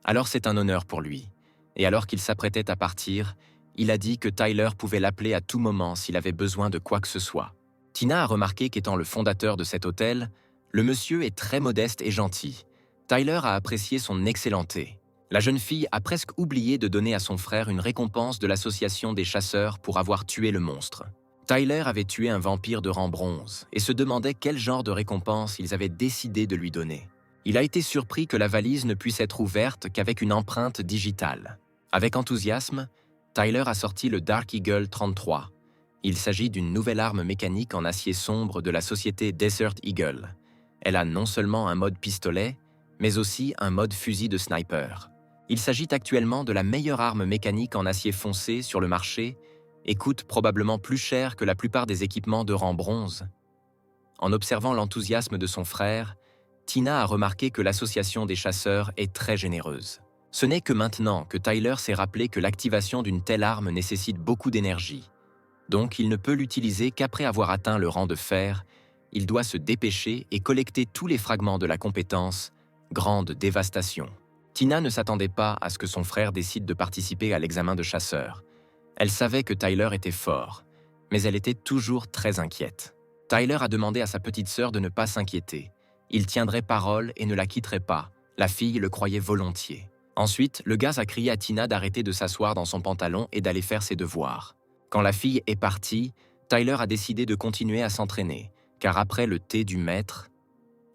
alors c'est un honneur pour lui. Et alors qu'il s'apprêtait à partir, il a dit que Tyler pouvait l'appeler à tout moment s'il avait besoin de quoi que ce soit. Tina a remarqué qu'étant le fondateur de cet hôtel, le monsieur est très modeste et gentil. Tyler a apprécié son excellent thé. La jeune fille a presque oublié de donner à son frère une récompense de l'association des chasseurs pour avoir tué le monstre. Tyler avait tué un vampire de rang bronze et se demandait quel genre de récompense ils avaient décidé de lui donner. Il a été surpris que la valise ne puisse être ouverte qu'avec une empreinte digitale. Avec enthousiasme, Tyler a sorti le Dark Eagle 33. Il s'agit d'une nouvelle arme mécanique en acier sombre de la société Desert Eagle. Elle a non seulement un mode pistolet, mais aussi un mode fusil de sniper. Il s'agit actuellement de la meilleure arme mécanique en acier foncé sur le marché et coûte probablement plus cher que la plupart des équipements de rang bronze. En observant l'enthousiasme de son frère, Tina a remarqué que l'association des chasseurs est très généreuse. Ce n'est que maintenant que Tyler s'est rappelé que l'activation d'une telle arme nécessite beaucoup d'énergie. Donc il ne peut l'utiliser qu'après avoir atteint le rang de fer. Il doit se dépêcher et collecter tous les fragments de la compétence « Grande Dévastation ». Tina ne s'attendait pas à ce que son frère décide de participer à l'examen de chasseur. Elle savait que Tyler était fort, mais elle était toujours très inquiète. Tyler a demandé à sa petite sœur de ne pas s'inquiéter. Il tiendrait parole et ne la quitterait pas. La fille le croyait volontiers. Ensuite, le gars a crié à Tina d'arrêter de s'asseoir dans son pantalon et d'aller faire ses devoirs. Quand la fille est partie, Tyler a décidé de continuer à s'entraîner, car après le thé du maître,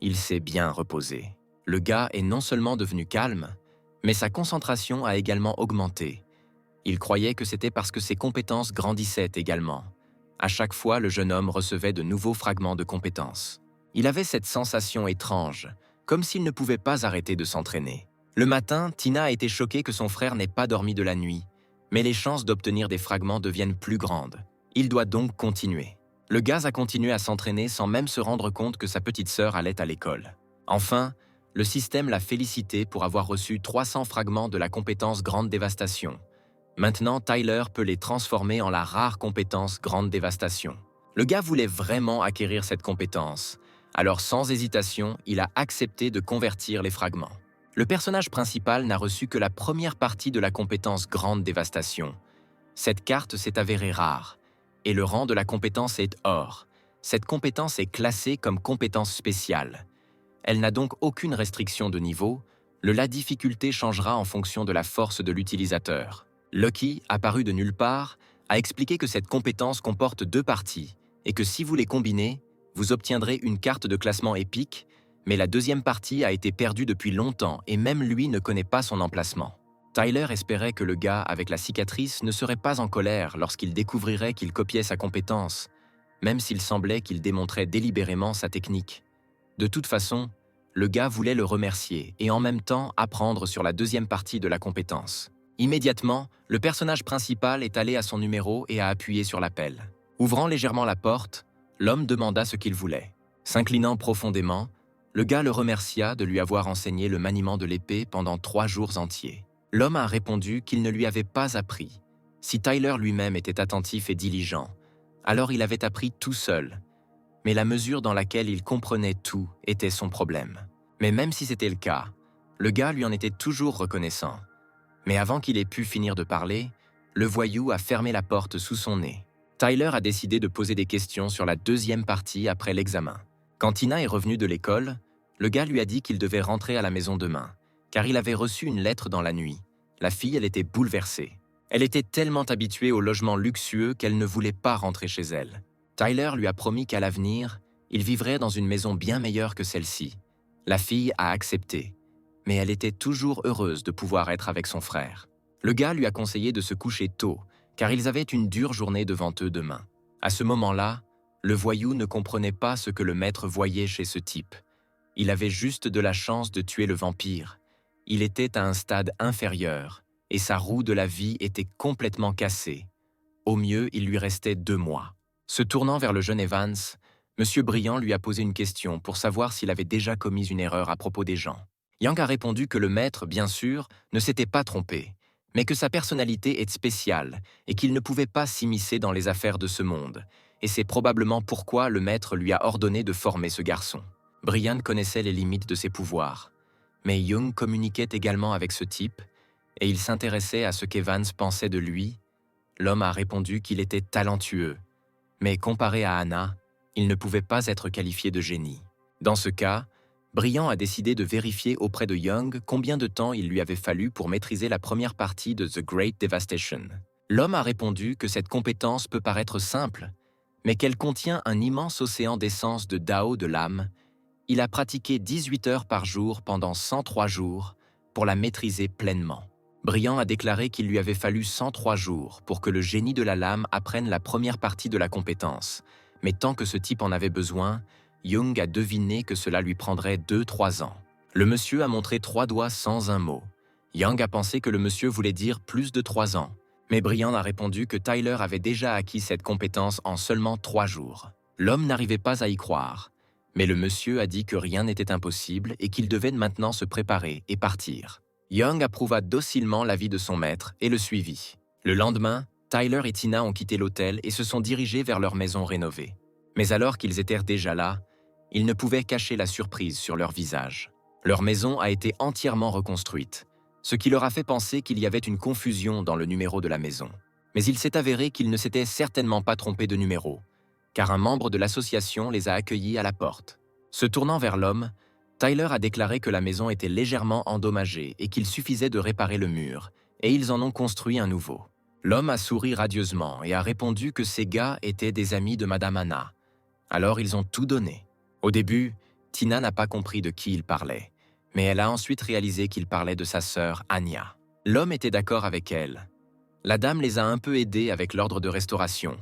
il s'est bien reposé. Le gars est non seulement devenu calme, mais sa concentration a également augmenté. Il croyait que c'était parce que ses compétences grandissaient également. À chaque fois, le jeune homme recevait de nouveaux fragments de compétences. Il avait cette sensation étrange, comme s'il ne pouvait pas arrêter de s'entraîner. Le matin, Tina a été choquée que son frère n'ait pas dormi de la nuit, mais les chances d'obtenir des fragments deviennent plus grandes. Il doit donc continuer. Le gars a continué à s'entraîner sans même se rendre compte que sa petite sœur allait à l'école. Enfin, le système l'a félicité pour avoir reçu 300 fragments de la compétence Grande Dévastation. Maintenant, Tyler peut les transformer en la rare compétence Grande Dévastation. Le gars voulait vraiment acquérir cette compétence, alors sans hésitation, il a accepté de convertir les fragments. Le personnage principal n'a reçu que la première partie de la compétence Grande Dévastation. Cette carte s'est avérée rare, et le rang de la compétence est Or. Cette compétence est classée comme compétence spéciale. Elle n'a donc aucune restriction de niveau, la difficulté changera en fonction de la force de l'utilisateur. Lucky, apparu de nulle part, a expliqué que cette compétence comporte 2 parties, et que si vous les combinez, vous obtiendrez une carte de classement épique, mais la deuxième partie a été perdue depuis longtemps et même lui ne connaît pas son emplacement. Tyler espérait que le gars avec la cicatrice ne serait pas en colère lorsqu'il découvrirait qu'il copiait sa compétence, même s'il semblait qu'il démontrait délibérément sa technique. De toute façon, le gars voulait le remercier et en même temps apprendre sur la deuxième partie de la compétence. Immédiatement, le personnage principal est allé à son numéro et a appuyé sur l'appel. Ouvrant légèrement la porte, l'homme demanda ce qu'il voulait. S'inclinant profondément, le gars le remercia de lui avoir enseigné le maniement de l'épée pendant 3 jours entiers. L'homme a répondu qu'il ne lui avait pas appris. Si Tyler lui-même était attentif et diligent, alors il avait appris tout seul. Mais la mesure dans laquelle il comprenait tout était son problème. Mais même si c'était le cas, le gars lui en était toujours reconnaissant. Mais avant qu'il ait pu finir de parler, le voyou a fermé la porte sous son nez. Tyler a décidé de poser des questions sur la deuxième partie après l'examen. Quand Tina est revenue de l'école, le gars lui a dit qu'il devait rentrer à la maison demain, car il avait reçu une lettre dans la nuit. La fille, elle était bouleversée. Elle était tellement habituée au logement luxueux qu'elle ne voulait pas rentrer chez elle. Tyler lui a promis qu'à l'avenir, il vivrait dans une maison bien meilleure que celle-ci. La fille a accepté, mais elle était toujours heureuse de pouvoir être avec son frère. Le gars lui a conseillé de se coucher tôt, car ils avaient une dure journée devant eux demain. À ce moment-là, le voyou ne comprenait pas ce que le maître voyait chez ce type. Il avait juste de la chance de tuer le vampire. Il était à un stade inférieur, et sa roue de la vie était complètement cassée. Au mieux, il lui restait 2 mois. Se tournant vers le jeune Evans, M. Briand lui a posé une question pour savoir s'il avait déjà commis une erreur à propos des gens. Yang a répondu que le maître, bien sûr, ne s'était pas trompé, mais que sa personnalité est spéciale et qu'il ne pouvait pas s'immiscer dans les affaires de ce monde, et c'est probablement pourquoi le maître lui a ordonné de former ce garçon. Briand connaissait les limites de ses pouvoirs, mais Young communiquait également avec ce type, et il s'intéressait à ce qu'Evans pensait de lui. L'homme a répondu qu'il était talentueux, mais comparé à Anna, il ne pouvait pas être qualifié de génie. Dans ce cas, Briand a décidé de vérifier auprès de Young combien de temps il lui avait fallu pour maîtriser la première partie de The Great Devastation. L'homme a répondu que cette compétence peut paraître simple, mais qu'elle contient un immense océan d'essence de Dao de l'âme. Il a pratiqué 18 heures par jour pendant 103 jours pour la maîtriser pleinement. Briand a déclaré qu'il lui avait fallu 103 jours pour que le génie de la lame apprenne la première partie de la compétence, mais tant que ce type en avait besoin, Young a deviné que cela lui prendrait 2-3 ans. Le monsieur a montré 3 doigts sans un mot. Young a pensé que le monsieur voulait dire plus de 3 ans, mais Briand a répondu que Tyler avait déjà acquis cette compétence en seulement 3 jours. L'homme n'arrivait pas à y croire, mais le monsieur a dit que rien n'était impossible et qu'il devait maintenant se préparer et partir. Young approuva docilement l'avis de son maître et le suivit. Le lendemain, Tyler et Tina ont quitté l'hôtel et se sont dirigés vers leur maison rénovée. Mais alors qu'ils étaient déjà là, ils ne pouvaient cacher la surprise sur leur visage. Leur maison a été entièrement reconstruite, ce qui leur a fait penser qu'il y avait une confusion dans le numéro de la maison. Mais il s'est avéré qu'ils ne s'étaient certainement pas trompés de numéro, car un membre de l'association les a accueillis à la porte. Se tournant vers l'homme, Tyler a déclaré que la maison était légèrement endommagée et qu'il suffisait de réparer le mur, et ils en ont construit un nouveau. L'homme a souri radieusement et a répondu que ces gars étaient des amis de Madame Anna. Alors ils ont tout donné. Au début, Tina n'a pas compris de qui il parlait, mais elle a ensuite réalisé qu'il parlait de sa sœur Anya. L'homme était d'accord avec elle. La dame les a un peu aidés avec l'ordre de restauration,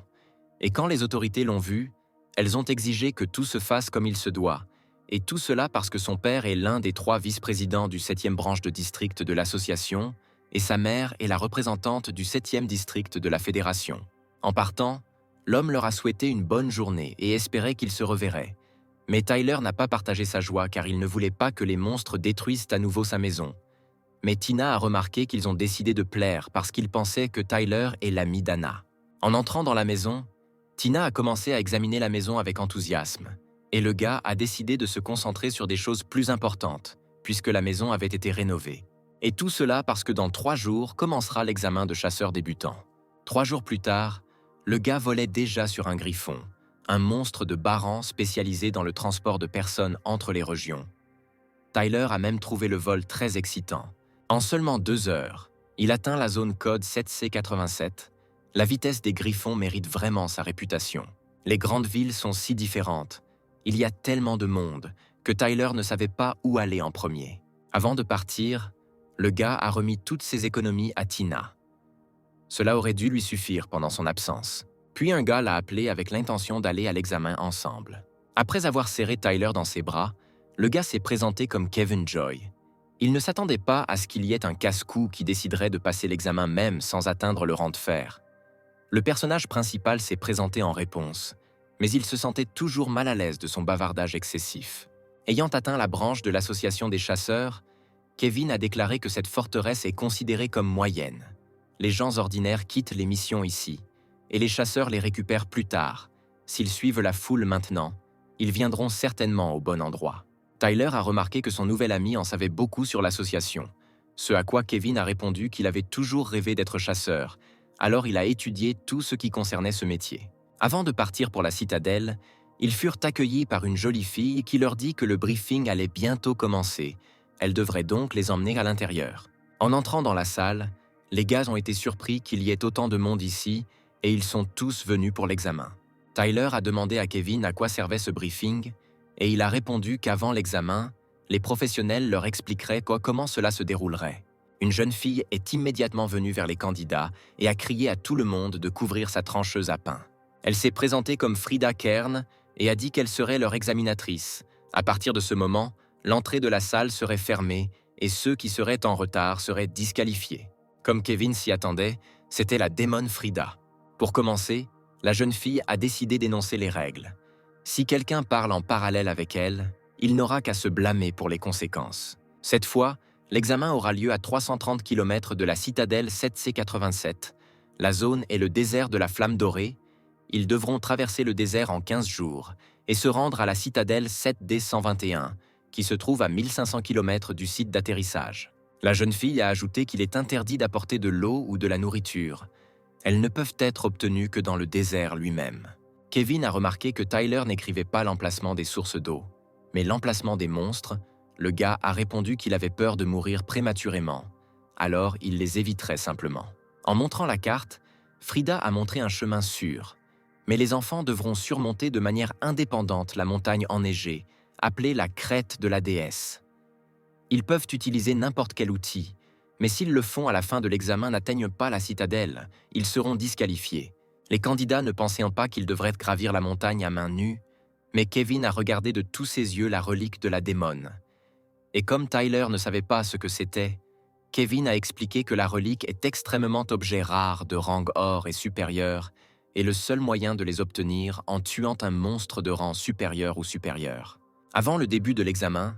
et quand les autorités l'ont vu, elles ont exigé que tout se fasse comme il se doit, et tout cela parce que son père est l'un des 3 vice-présidents du 7e branche de district de l'association, et sa mère est la représentante du 7e district de la fédération. En partant, l'homme leur a souhaité une bonne journée et espérait qu'ils se reverraient. Mais Tyler n'a pas partagé sa joie car il ne voulait pas que les monstres détruisent à nouveau sa maison. Mais Tina a remarqué qu'ils ont décidé de plaire parce qu'ils pensaient que Tyler est l'ami d'Anna. En entrant dans la maison, Tina a commencé à examiner la maison avec enthousiasme, et le gars a décidé de se concentrer sur des choses plus importantes, puisque la maison avait été rénovée. Et tout cela parce que dans 3 jours commencera l'examen de chasseurs débutants. 3 jours plus tard, le gars volait déjà sur un griffon, un monstre de Baran spécialisé dans le transport de personnes entre les régions. Tyler a même trouvé le vol très excitant. En seulement 2 heures, il atteint la zone code 7C87. La vitesse des griffons mérite vraiment sa réputation. Les grandes villes sont si différentes. Il y a tellement de monde que Tyler ne savait pas où aller en premier. Avant de partir, le gars a remis toutes ses économies à Tina. Cela aurait dû lui suffire pendant son absence. Puis un gars l'a appelé avec l'intention d'aller à l'examen ensemble. Après avoir serré Tyler dans ses bras, le gars s'est présenté comme Kevin Joy. Il ne s'attendait pas à ce qu'il y ait un casse-cou qui déciderait de passer l'examen même sans atteindre le rang de fer. Le personnage principal s'est présenté en réponse, mais il se sentait toujours mal à l'aise de son bavardage excessif. Ayant atteint la branche de l'association des chasseurs, Kevin a déclaré que cette forteresse est considérée comme moyenne. Les gens ordinaires quittent les missions ici, et les chasseurs les récupèrent plus tard. S'ils suivent la foule maintenant, ils viendront certainement au bon endroit. Tyler a remarqué que son nouvel ami en savait beaucoup sur l'association, ce à quoi Kevin a répondu qu'il avait toujours rêvé d'être chasseur, alors il a étudié tout ce qui concernait ce métier. Avant de partir pour la citadelle, ils furent accueillis par une jolie fille qui leur dit que le briefing allait bientôt commencer. Elle devrait donc les emmener à l'intérieur. En entrant dans la salle, les gars ont été surpris qu'il y ait autant de monde ici et ils sont tous venus pour l'examen. Tyler a demandé à Kevin à quoi servait ce briefing et il a répondu qu'avant l'examen, les professionnels leur expliqueraient comment cela se déroulerait. Une jeune fille est immédiatement venue vers les candidats et a crié à tout le monde de couvrir sa trancheuse à pain. Elle s'est présentée comme Frida Kern et a dit qu'elle serait leur examinatrice. À partir de ce moment, l'entrée de la salle serait fermée et ceux qui seraient en retard seraient disqualifiés. Comme Kevin s'y attendait, c'était la démone Frida. Pour commencer, la jeune fille a décidé d'énoncer les règles. Si quelqu'un parle en parallèle avec elle, il n'aura qu'à se blâmer pour les conséquences. Cette fois, l'examen aura lieu à 330 km de la citadelle 7C87. La zone est le désert de la Flamme Dorée. Ils devront traverser le désert en 15 jours et se rendre à la citadelle 7D121, qui se trouve à 1500 km du site d'atterrissage. La jeune fille a ajouté qu'il est interdit d'apporter de l'eau ou de la nourriture. Elles ne peuvent être obtenues que dans le désert lui-même. Kevin a remarqué que Tyler n'écrivait pas l'emplacement des sources d'eau, mais l'emplacement des monstres. Le gars a répondu qu'il avait peur de mourir prématurément, alors il les éviterait simplement. En montrant la carte, Frida a montré un chemin sûr, mais les enfants devront surmonter de manière indépendante la montagne enneigée, appelée la crête de la déesse. Ils peuvent utiliser n'importe quel outil, mais s'ils le font à la fin de l'examen n'atteignent pas la citadelle, ils seront disqualifiés. Les candidats ne pensaient pas qu'ils devraient gravir la montagne à main nue, mais Kevin a regardé de tous ses yeux la relique de la démone. Et comme Tyler ne savait pas ce que c'était, Kevin a expliqué que la relique est extrêmement objet rare de rang or et supérieur, et le seul moyen de les obtenir en tuant un monstre de rang supérieur ou supérieur. Avant le début de l'examen,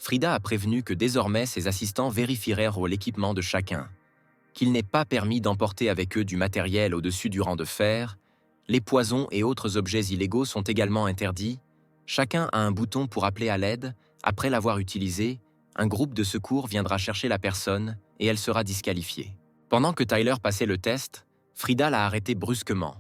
Frida a prévenu que désormais ses assistants vérifieraient l'équipement de chacun, qu'il n'est pas permis d'emporter avec eux du matériel au-dessus du rang de fer, les poisons et autres objets illégaux sont également interdits, chacun a un bouton pour appeler à l'aide, après l'avoir utilisé, un groupe de secours viendra chercher la personne et elle sera disqualifiée. Pendant que Tyler passait le test, Frida l'a arrêté brusquement.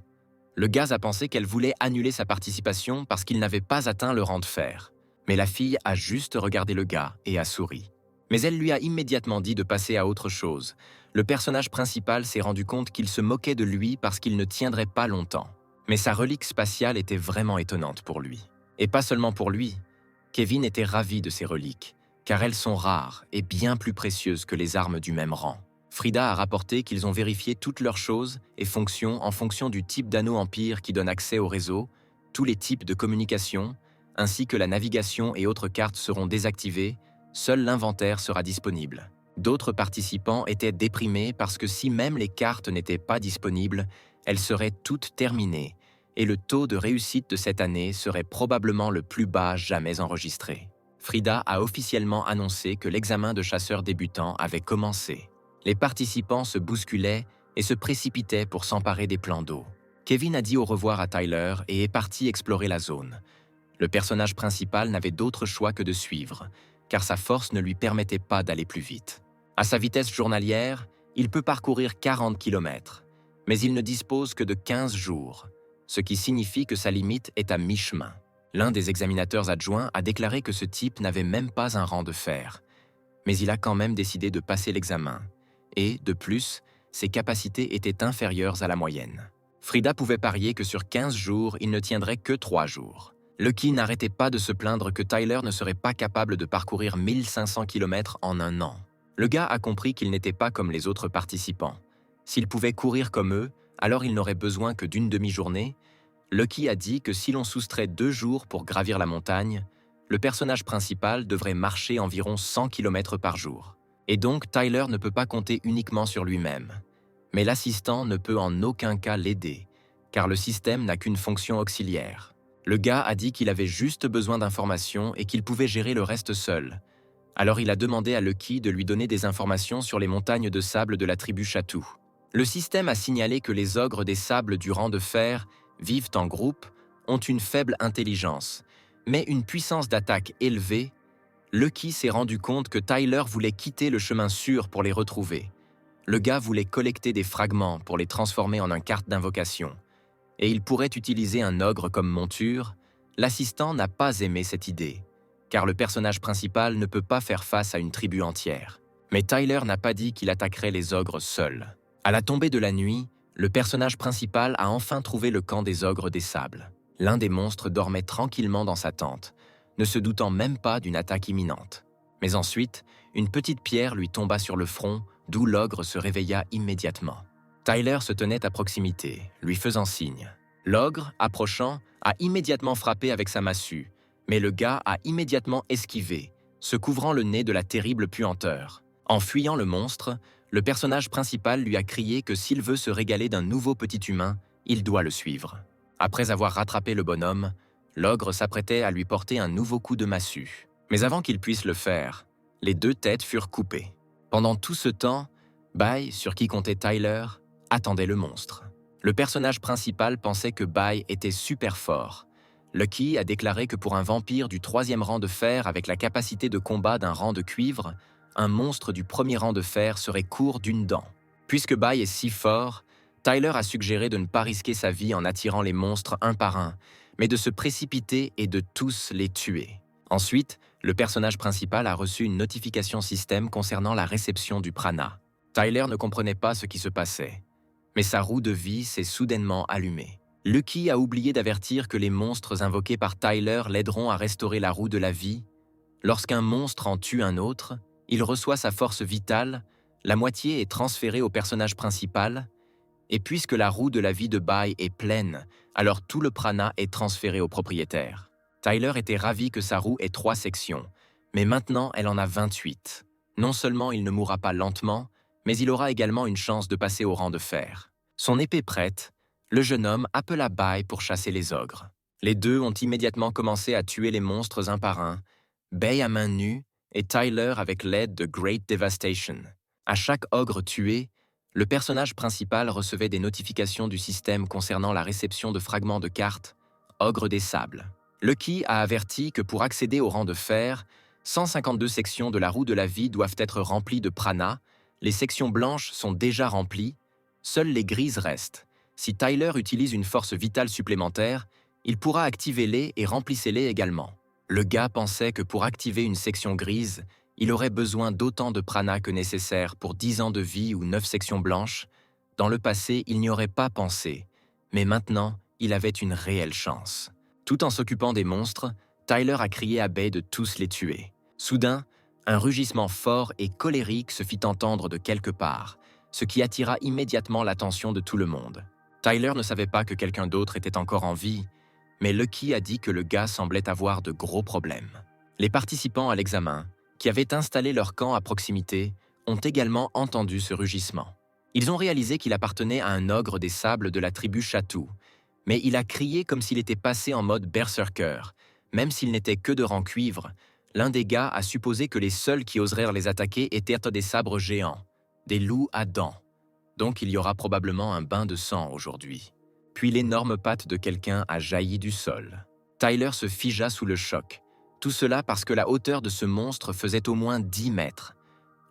Le gaz a pensé qu'elle voulait annuler sa participation parce qu'il n'avait pas atteint le rang de fer. Mais la fille a juste regardé le gars et a souri. Mais elle lui a immédiatement dit de passer à autre chose. Le personnage principal s'est rendu compte qu'il se moquait de lui parce qu'il ne tiendrait pas longtemps. Mais sa relique spatiale était vraiment étonnante pour lui. Et pas seulement pour lui. Kevin était ravi de ces reliques, car elles sont rares et bien plus précieuses que les armes du même rang. Frida a rapporté qu'ils ont vérifié toutes leurs choses et fonctions en fonction du type d'anneau Empire qui donne accès au réseau, tous les types de communication, ainsi que la navigation et autres cartes seront désactivées, seul l'inventaire sera disponible. D'autres participants étaient déprimés parce que si même les cartes n'étaient pas disponibles, elles seraient toutes terminées, et le taux de réussite de cette année serait probablement le plus bas jamais enregistré. Frida a officiellement annoncé que l'examen de chasseurs débutants avait commencé. Les participants se bousculaient et se précipitaient pour s'emparer des plans d'eau. Kevin a dit au revoir à Tyler et est parti explorer la zone. Le personnage principal n'avait d'autre choix que de suivre, car sa force ne lui permettait pas d'aller plus vite. À sa vitesse journalière, il peut parcourir 40 km, mais il ne dispose que de 15 jours, ce qui signifie que sa limite est à mi-chemin. L'un des examinateurs adjoints a déclaré que ce type n'avait même pas un rang de fer, mais il a quand même décidé de passer l'examen. Et, de plus, ses capacités étaient inférieures à la moyenne. Frida pouvait parier que sur 15 jours, il ne tiendrait que 3 jours. Lucky n'arrêtait pas de se plaindre que Tyler ne serait pas capable de parcourir 1500 km en un an. Le gars a compris qu'il n'était pas comme les autres participants. S'il pouvait courir comme eux, alors il n'aurait besoin que d'une demi-journée. Lucky a dit que si l'on soustrait 2 jours pour gravir la montagne, le personnage principal devrait marcher environ 100 km par jour. Et donc Tyler ne peut pas compter uniquement sur lui-même. Mais l'assistant ne peut en aucun cas l'aider, car le système n'a qu'une fonction auxiliaire. Le gars a dit qu'il avait juste besoin d'informations et qu'il pouvait gérer le reste seul. Alors il a demandé à Lucky de lui donner des informations sur les montagnes de sable de la tribu Chatou. Le système a signalé que les ogres des sables du rang de fer vivent en groupe, ont une faible intelligence, mais une puissance d'attaque élevée. Lucky s'est rendu compte que Tyler voulait quitter le chemin sûr pour les retrouver. Le gars voulait collecter des fragments pour les transformer en une carte d'invocation. Et il pourrait utiliser un ogre comme monture. L'assistant n'a pas aimé cette idée, car le personnage principal ne peut pas faire face à une tribu entière. Mais Tyler n'a pas dit qu'il attaquerait les ogres seul. À la tombée de la nuit, le personnage principal a enfin trouvé le camp des ogres des sables. L'un des monstres dormait tranquillement dans sa tente, ne se doutant même pas d'une attaque imminente. Mais ensuite, une petite pierre lui tomba sur le front, d'où l'ogre se réveilla immédiatement. Tyler se tenait à proximité, lui faisant signe. L'ogre, approchant, a immédiatement frappé avec sa massue, mais le gars a immédiatement esquivé, se couvrant le nez de la terrible puanteur. En fuyant le monstre, le personnage principal lui a crié que s'il veut se régaler d'un nouveau petit humain, il doit le suivre. Après avoir rattrapé le bonhomme, l'ogre s'apprêtait à lui porter un nouveau coup de massue. Mais avant qu'il puisse le faire, les 2 têtes furent coupées. Pendant tout ce temps, Bai, sur qui comptait Tyler, attendait le monstre. Le personnage principal pensait que Bai était super fort. Lucky a déclaré que pour un vampire du 3e rang de fer avec la capacité de combat d'un rang de cuivre, un monstre du 1er rang de fer serait court d'une dent. Puisque Bai est si fort, Tyler a suggéré de ne pas risquer sa vie en attirant les monstres un par un, mais de se précipiter et de tous les tuer. Ensuite, le personnage principal a reçu une notification système concernant la réception du prana. Tyler ne comprenait pas ce qui se passait, mais sa roue de vie s'est soudainement allumée. Lucky a oublié d'avertir que les monstres invoqués par Tyler l'aideront à restaurer la roue de la vie. Lorsqu'un monstre en tue un autre, il reçoit sa force vitale, la moitié est transférée au personnage principal, et puisque la roue de la vie de Bai est pleine, alors tout le prana est transféré au propriétaire. Tyler était ravi que sa roue ait 3 sections, mais maintenant elle en a 28. Non seulement il ne mourra pas lentement, mais il aura également une chance de passer au rang de fer. Son épée prête, le jeune homme appela Bai pour chasser les ogres. Les 2 ont immédiatement commencé à tuer les monstres un par un, Bai à main nue et Tyler avec l'aide de Great Devastation. À chaque ogre tué, le personnage principal recevait des notifications du système concernant la réception de fragments de cartes Ogre des Sables. Lucky a averti que pour accéder au rang de fer, 152 sections de la roue de la vie doivent être remplies de prana, les sections blanches sont déjà remplies, seules les grises restent. Si Tyler utilise une force vitale supplémentaire, il pourra activer les et remplissez-les également. Le gars pensait que pour activer une section grise, il aurait besoin d'autant de prana que nécessaire pour 10 ans de vie ou 9 sections blanches. Dans le passé, il n'y aurait pas pensé, mais maintenant, il avait une réelle chance. Tout en s'occupant des monstres, Tyler a crié à Bay de tous les tuer. Soudain, un rugissement fort et colérique se fit entendre de quelque part, ce qui attira immédiatement l'attention de tout le monde. Tyler ne savait pas que quelqu'un d'autre était encore en vie, mais Lucky a dit que le gars semblait avoir de gros problèmes. Les participants à l'examen, qui avaient installé leur camp à proximité, ont également entendu ce rugissement. Ils ont réalisé qu'il appartenait à un ogre des sables de la tribu Chatou, mais il a crié comme s'il était passé en mode berserker. Même s'il n'était que de rang cuivre, l'un des gars a supposé que les seuls qui oseraient les attaquer étaient des sabres géants, des loups à dents. Donc il y aura probablement un bain de sang aujourd'hui. Puis l'énorme patte de quelqu'un a jailli du sol. Tyler se figea sous le choc. Tout cela parce que la hauteur de ce monstre faisait au moins 10 mètres.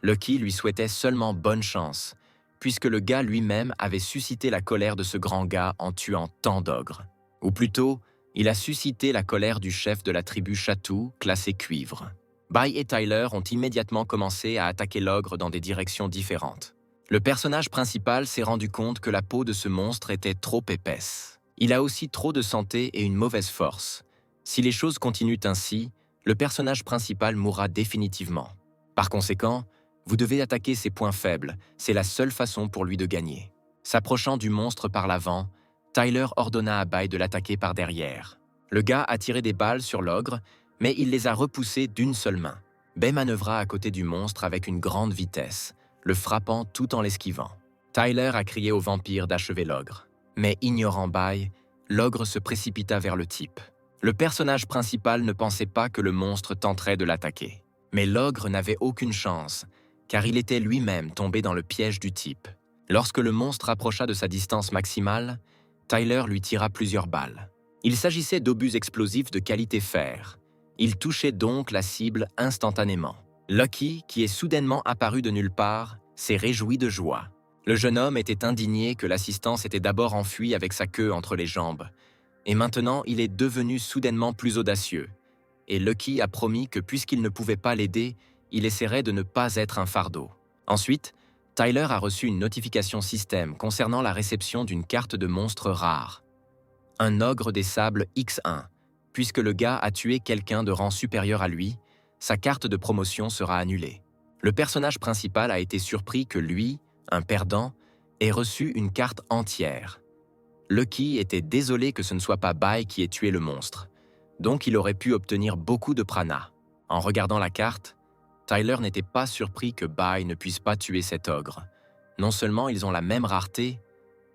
Lucky lui souhaitait seulement bonne chance, puisque le gars lui-même avait suscité la colère de ce grand gars en tuant tant d'ogres. Ou plutôt, il a suscité la colère du chef de la tribu Chatou, classé cuivre. Bay et Tyler ont immédiatement commencé à attaquer l'ogre dans des directions différentes. Le personnage principal s'est rendu compte que la peau de ce monstre était trop épaisse. Il a aussi trop de santé et une mauvaise force. Si les choses continuent ainsi, le personnage principal mourra définitivement. Par conséquent, vous devez attaquer ses points faibles, c'est la seule façon pour lui de gagner. S'approchant du monstre par l'avant, Tyler ordonna à Bay de l'attaquer par derrière. Le gars a tiré des balles sur l'ogre, mais il les a repoussées d'une seule main. Bay manœuvra à côté du monstre avec une grande vitesse, le frappant tout en l'esquivant. Tyler a crié au vampire d'achever l'ogre. Mais ignorant Bay, l'ogre se précipita vers le type. Le personnage principal ne pensait pas que le monstre tenterait de l'attaquer. Mais l'ogre n'avait aucune chance, car il était lui-même tombé dans le piège du type. Lorsque le monstre approcha de sa distance maximale, Tyler lui tira plusieurs balles. Il s'agissait d'obus explosifs de qualité fer. Il touchait donc la cible instantanément. Lucky, qui est soudainement apparu de nulle part, s'est réjoui de joie. Le jeune homme était indigné que l'assistant s'était d'abord enfui avec sa queue entre les jambes. Et maintenant, il est devenu soudainement plus audacieux. Et Lucky a promis que puisqu'il ne pouvait pas l'aider, il essaierait de ne pas être un fardeau. Ensuite, Tyler a reçu une notification système concernant la réception d'une carte de monstre rare. Un ogre des sables X1. Puisque le gars a tué quelqu'un de rang supérieur à lui, sa carte de promotion sera annulée. Le personnage principal a été surpris que lui, un perdant, ait reçu une carte entière. Lucky était désolé que ce ne soit pas Bay qui ait tué le monstre, donc il aurait pu obtenir beaucoup de prana. En regardant la carte, Tyler n'était pas surpris que Bay ne puisse pas tuer cet ogre. Non seulement ils ont la même rareté,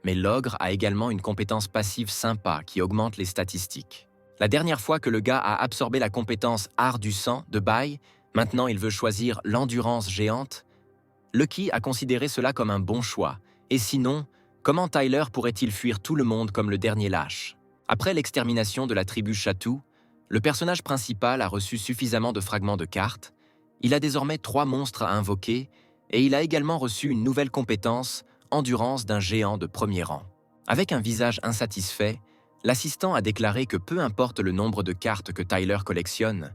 mais l'ogre a également une compétence passive sympa qui augmente les statistiques. La dernière fois que le gars a absorbé la compétence Art du sang de Bay, maintenant il veut choisir l'endurance géante. Lucky a considéré cela comme un bon choix, et sinon, comment Tyler pourrait-il fuir tout le monde comme le dernier lâche? Après l'extermination de la tribu Chatou, le personnage principal a reçu suffisamment de fragments de cartes, il a désormais 3 monstres à invoquer, et il a également reçu une nouvelle compétence, endurance d'un géant de premier rang. Avec un visage insatisfait, l'assistant a déclaré que peu importe le nombre de cartes que Tyler collectionne,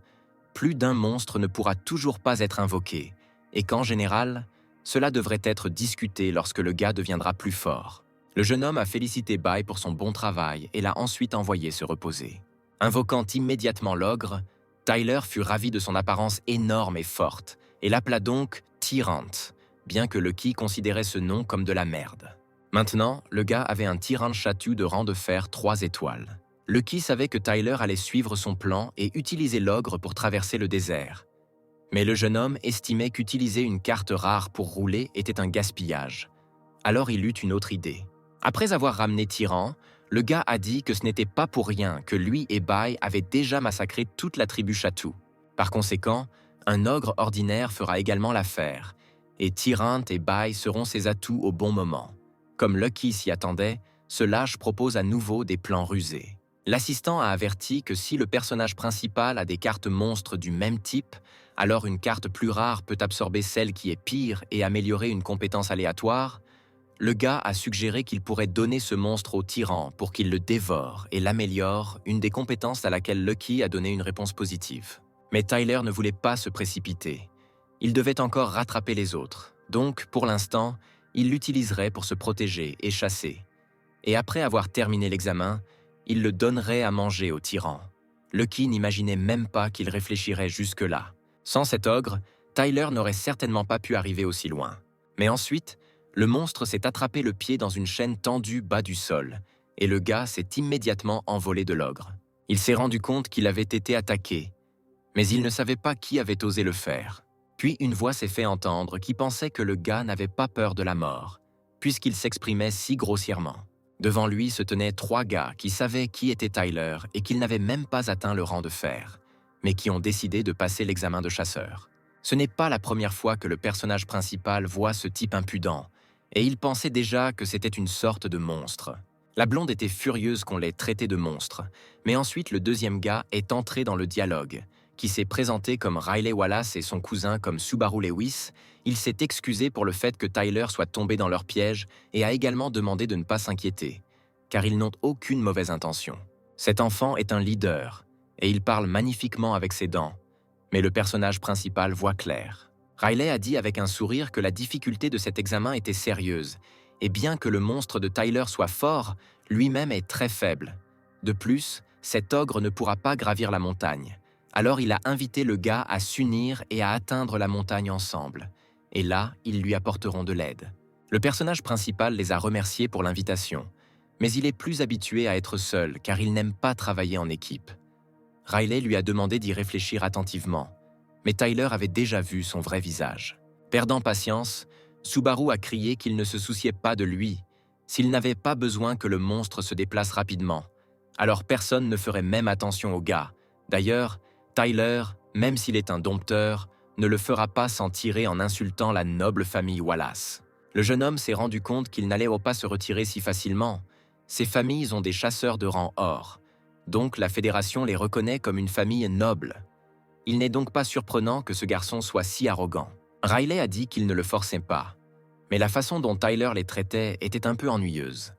plus d'un monstre ne pourra toujours pas être invoqué, et qu'en général, cela devrait être discuté lorsque le gars deviendra plus fort. Le jeune homme a félicité Bay pour son bon travail et l'a ensuite envoyé se reposer. Invoquant immédiatement l'ogre, Tyler fut ravi de son apparence énorme et forte, et l'appela donc Tyrant, bien que Lucky considérait ce nom comme de la merde. Maintenant, le gars avait un Tyrant Chatou de rang de fer 3 étoiles. Lucky savait que Tyler allait suivre son plan et utiliser l'ogre pour traverser le désert. Mais le jeune homme estimait qu'utiliser une carte rare pour rouler était un gaspillage. Alors il eut une autre idée. Après avoir ramené Tyrant, le gars a dit que ce n'était pas pour rien que lui et Bay avaient déjà massacré toute la tribu Chatou. Par conséquent, Un ogre ordinaire fera également l'affaire, et Tyrant et Bai seront ses atouts au bon moment. Comme Lucky s'y attendait, ce lâche propose à nouveau des plans rusés. L'assistant a averti que si le personnage principal a des cartes monstres du même type, alors une carte plus rare peut absorber celle qui est pire et améliorer une compétence aléatoire. Le gars a suggéré qu'il pourrait donner ce monstre au tyran pour qu'il le dévore et l'améliore, une des compétences à laquelle Lucky a donné une réponse positive. Mais Tyler ne voulait pas se précipiter. Il devait encore rattraper les autres, donc pour l'instant, il l'utiliserait pour se protéger et chasser. Et après avoir terminé l'examen, il le donnerait à manger au tyran. Lucky n'imaginait même pas qu'il réfléchirait jusque-là. Sans cet ogre, Tyler n'aurait certainement pas pu arriver aussi loin. Mais ensuite, le monstre s'est attrapé le pied dans une chaîne tendue bas du sol, et le gars s'est immédiatement envolé de l'ogre. Il s'est rendu compte qu'il avait été attaqué, mais il ne savait pas qui avait osé le faire. Puis une voix s'est fait entendre qui pensait que le gars n'avait pas peur de la mort, puisqu'il s'exprimait si grossièrement. Devant lui se tenaient 3 gars qui savaient qui était Tyler et qu'ils n'avaient même pas atteint le rang de fer, mais qui ont décidé de passer l'examen de chasseur. Ce n'est pas la première fois que le personnage principal voit ce type impudent, et il pensait déjà que c'était une sorte de monstre. La blonde était furieuse qu'on l'ait traité de monstre, mais ensuite le deuxième gars est entré dans le dialogue, qui s'est présenté comme Riley Wallace et son cousin comme Subaru Lewis. Il s'est excusé pour le fait que Tyler soit tombé dans leur piège et a également demandé de ne pas s'inquiéter, car ils n'ont aucune mauvaise intention. Cet enfant est un leader, et il parle magnifiquement avec ses dents, mais le personnage principal voit clair. Riley a dit avec un sourire que la difficulté de cet examen était sérieuse, et bien que le monstre de Tyler soit fort, lui-même est très faible. De plus, cet ogre ne pourra pas gravir la montagne. Alors il a invité le gars à s'unir et à atteindre la montagne ensemble. Et là, ils lui apporteront de l'aide. Le personnage principal les a remerciés pour l'invitation, mais il est plus habitué à être seul car il n'aime pas travailler en équipe. Riley lui a demandé d'y réfléchir attentivement, mais Tyler avait déjà vu son vrai visage. Perdant patience, Subaru a crié qu'il ne se souciait pas de lui, s'il n'avait pas besoin que le monstre se déplace rapidement. Alors personne ne ferait même attention au gars. D'ailleurs, Tyler, même s'il est un dompteur, ne le fera pas sans tirer en insultant la noble famille Wallace. Le jeune homme s'est rendu compte qu'il n'allait pas se retirer si facilement. Ces familles ont des chasseurs de rang or, donc la Fédération les reconnaît comme une famille noble. Il n'est donc pas surprenant que ce garçon soit si arrogant. Riley a dit qu'il ne le forçait pas, mais la façon dont Tyler les traitait était un peu ennuyeuse.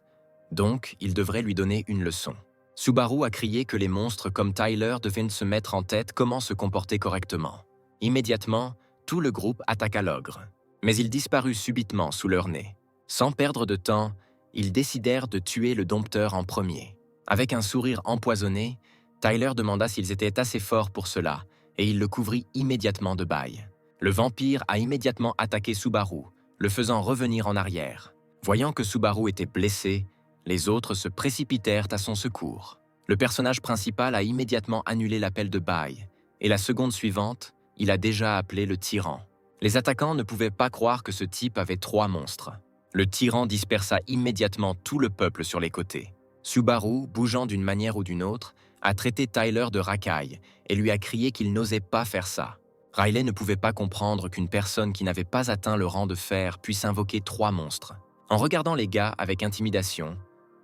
Donc, il devrait lui donner une leçon. Subaru a crié que les monstres comme Tyler devaient se mettre en tête comment se comporter correctement. Immédiatement, tout le groupe attaqua l'ogre, mais il disparut subitement sous leur nez. Sans perdre de temps, ils décidèrent de tuer le dompteur en premier. Avec un sourire empoisonné, Tyler demanda s'ils étaient assez forts pour cela, et il le couvrit immédiatement de bail. Le vampire a immédiatement attaqué Subaru, le faisant revenir en arrière. Voyant que Subaru était blessé, les autres se précipitèrent à son secours. Le personnage principal a immédiatement annulé l'appel de bail, et la seconde suivante, il a déjà appelé le tyran. Les attaquants ne pouvaient pas croire que ce type avait 3 monstres. Le tyran dispersa immédiatement tout le peuple sur les côtés. Subaru, bougeant d'une manière ou d'une autre, a traité Tyler de racaille et lui a crié qu'il n'osait pas faire ça. Riley ne pouvait pas comprendre qu'une personne qui n'avait pas atteint le rang de fer puisse invoquer 3 monstres. En regardant les gars avec intimidation,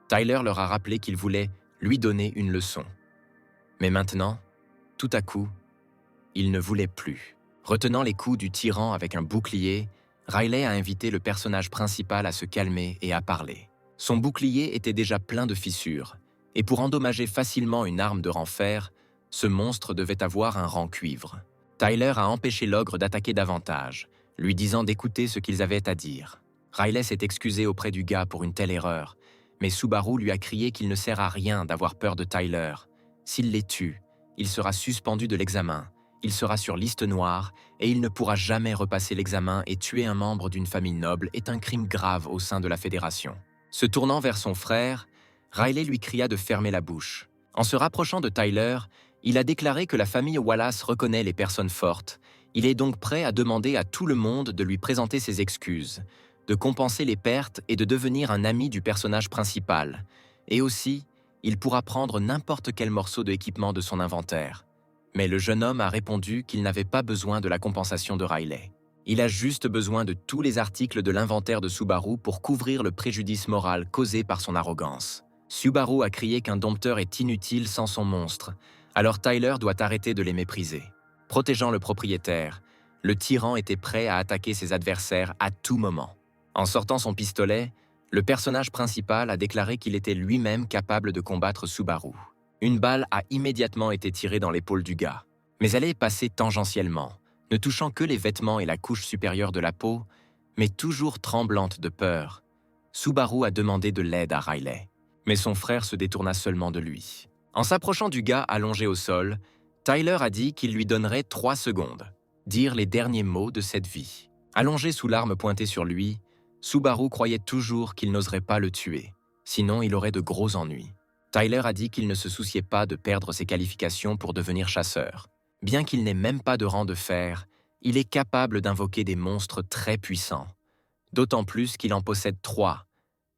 Tyler leur a rappelé qu'il voulait lui donner une leçon. Mais maintenant, tout à coup, il ne voulait plus. Retenant les coups du tyran avec un bouclier, Riley a invité le personnage principal à se calmer et à parler. Son bouclier était déjà plein de fissures, et pour endommager facilement une arme de rang fer, ce monstre devait avoir un rang cuivre. Tyler a empêché l'ogre d'attaquer davantage, lui disant d'écouter ce qu'ils avaient à dire. Riley s'est excusé auprès du gars pour une telle erreur, mais Subaru lui a crié qu'il ne sert à rien d'avoir peur de Tyler. S'il les tue, il sera suspendu de l'examen, il sera sur liste noire et il ne pourra jamais repasser l'examen, et tuer un membre d'une famille noble est un crime grave au sein de la Fédération. Se tournant vers son frère, Riley lui cria de fermer la bouche. En se rapprochant de Tyler, il a déclaré que la famille Wallace reconnaît les personnes fortes. Il est donc prêt à demander à tout le monde de lui présenter ses excuses, de compenser les pertes et de devenir un ami du personnage principal. Et aussi, il pourra prendre n'importe quel morceau d'équipement de son inventaire. Mais le jeune homme a répondu qu'il n'avait pas besoin de la compensation de Riley. Il a juste besoin de tous les articles de l'inventaire de Subaru pour couvrir le préjudice moral causé par son arrogance. Subaru a crié qu'un dompteur est inutile sans son monstre, alors Tyler doit arrêter de les mépriser. Protégeant le propriétaire, le tyran était prêt à attaquer ses adversaires à tout moment. En sortant son pistolet, le personnage principal a déclaré qu'il était lui-même capable de combattre Subaru. Une balle a immédiatement été tirée dans l'épaule du gars, mais elle est passée tangentiellement, ne touchant que les vêtements et la couche supérieure de la peau, mais toujours tremblante de peur. Subaru a demandé de l'aide à Riley, mais son frère se détourna seulement de lui. En s'approchant du gars allongé au sol, Tyler a dit qu'il lui donnerait 3 secondes, dire les derniers mots de cette vie. Allongé sous l'arme pointée sur lui, Subaru croyait toujours qu'il n'oserait pas le tuer, sinon il aurait de gros ennuis. Tyler a dit qu'il ne se souciait pas de perdre ses qualifications pour devenir chasseur. Bien qu'il n'ait même pas de rang de fer, il est capable d'invoquer des monstres très puissants. D'autant plus qu'il en possède 3.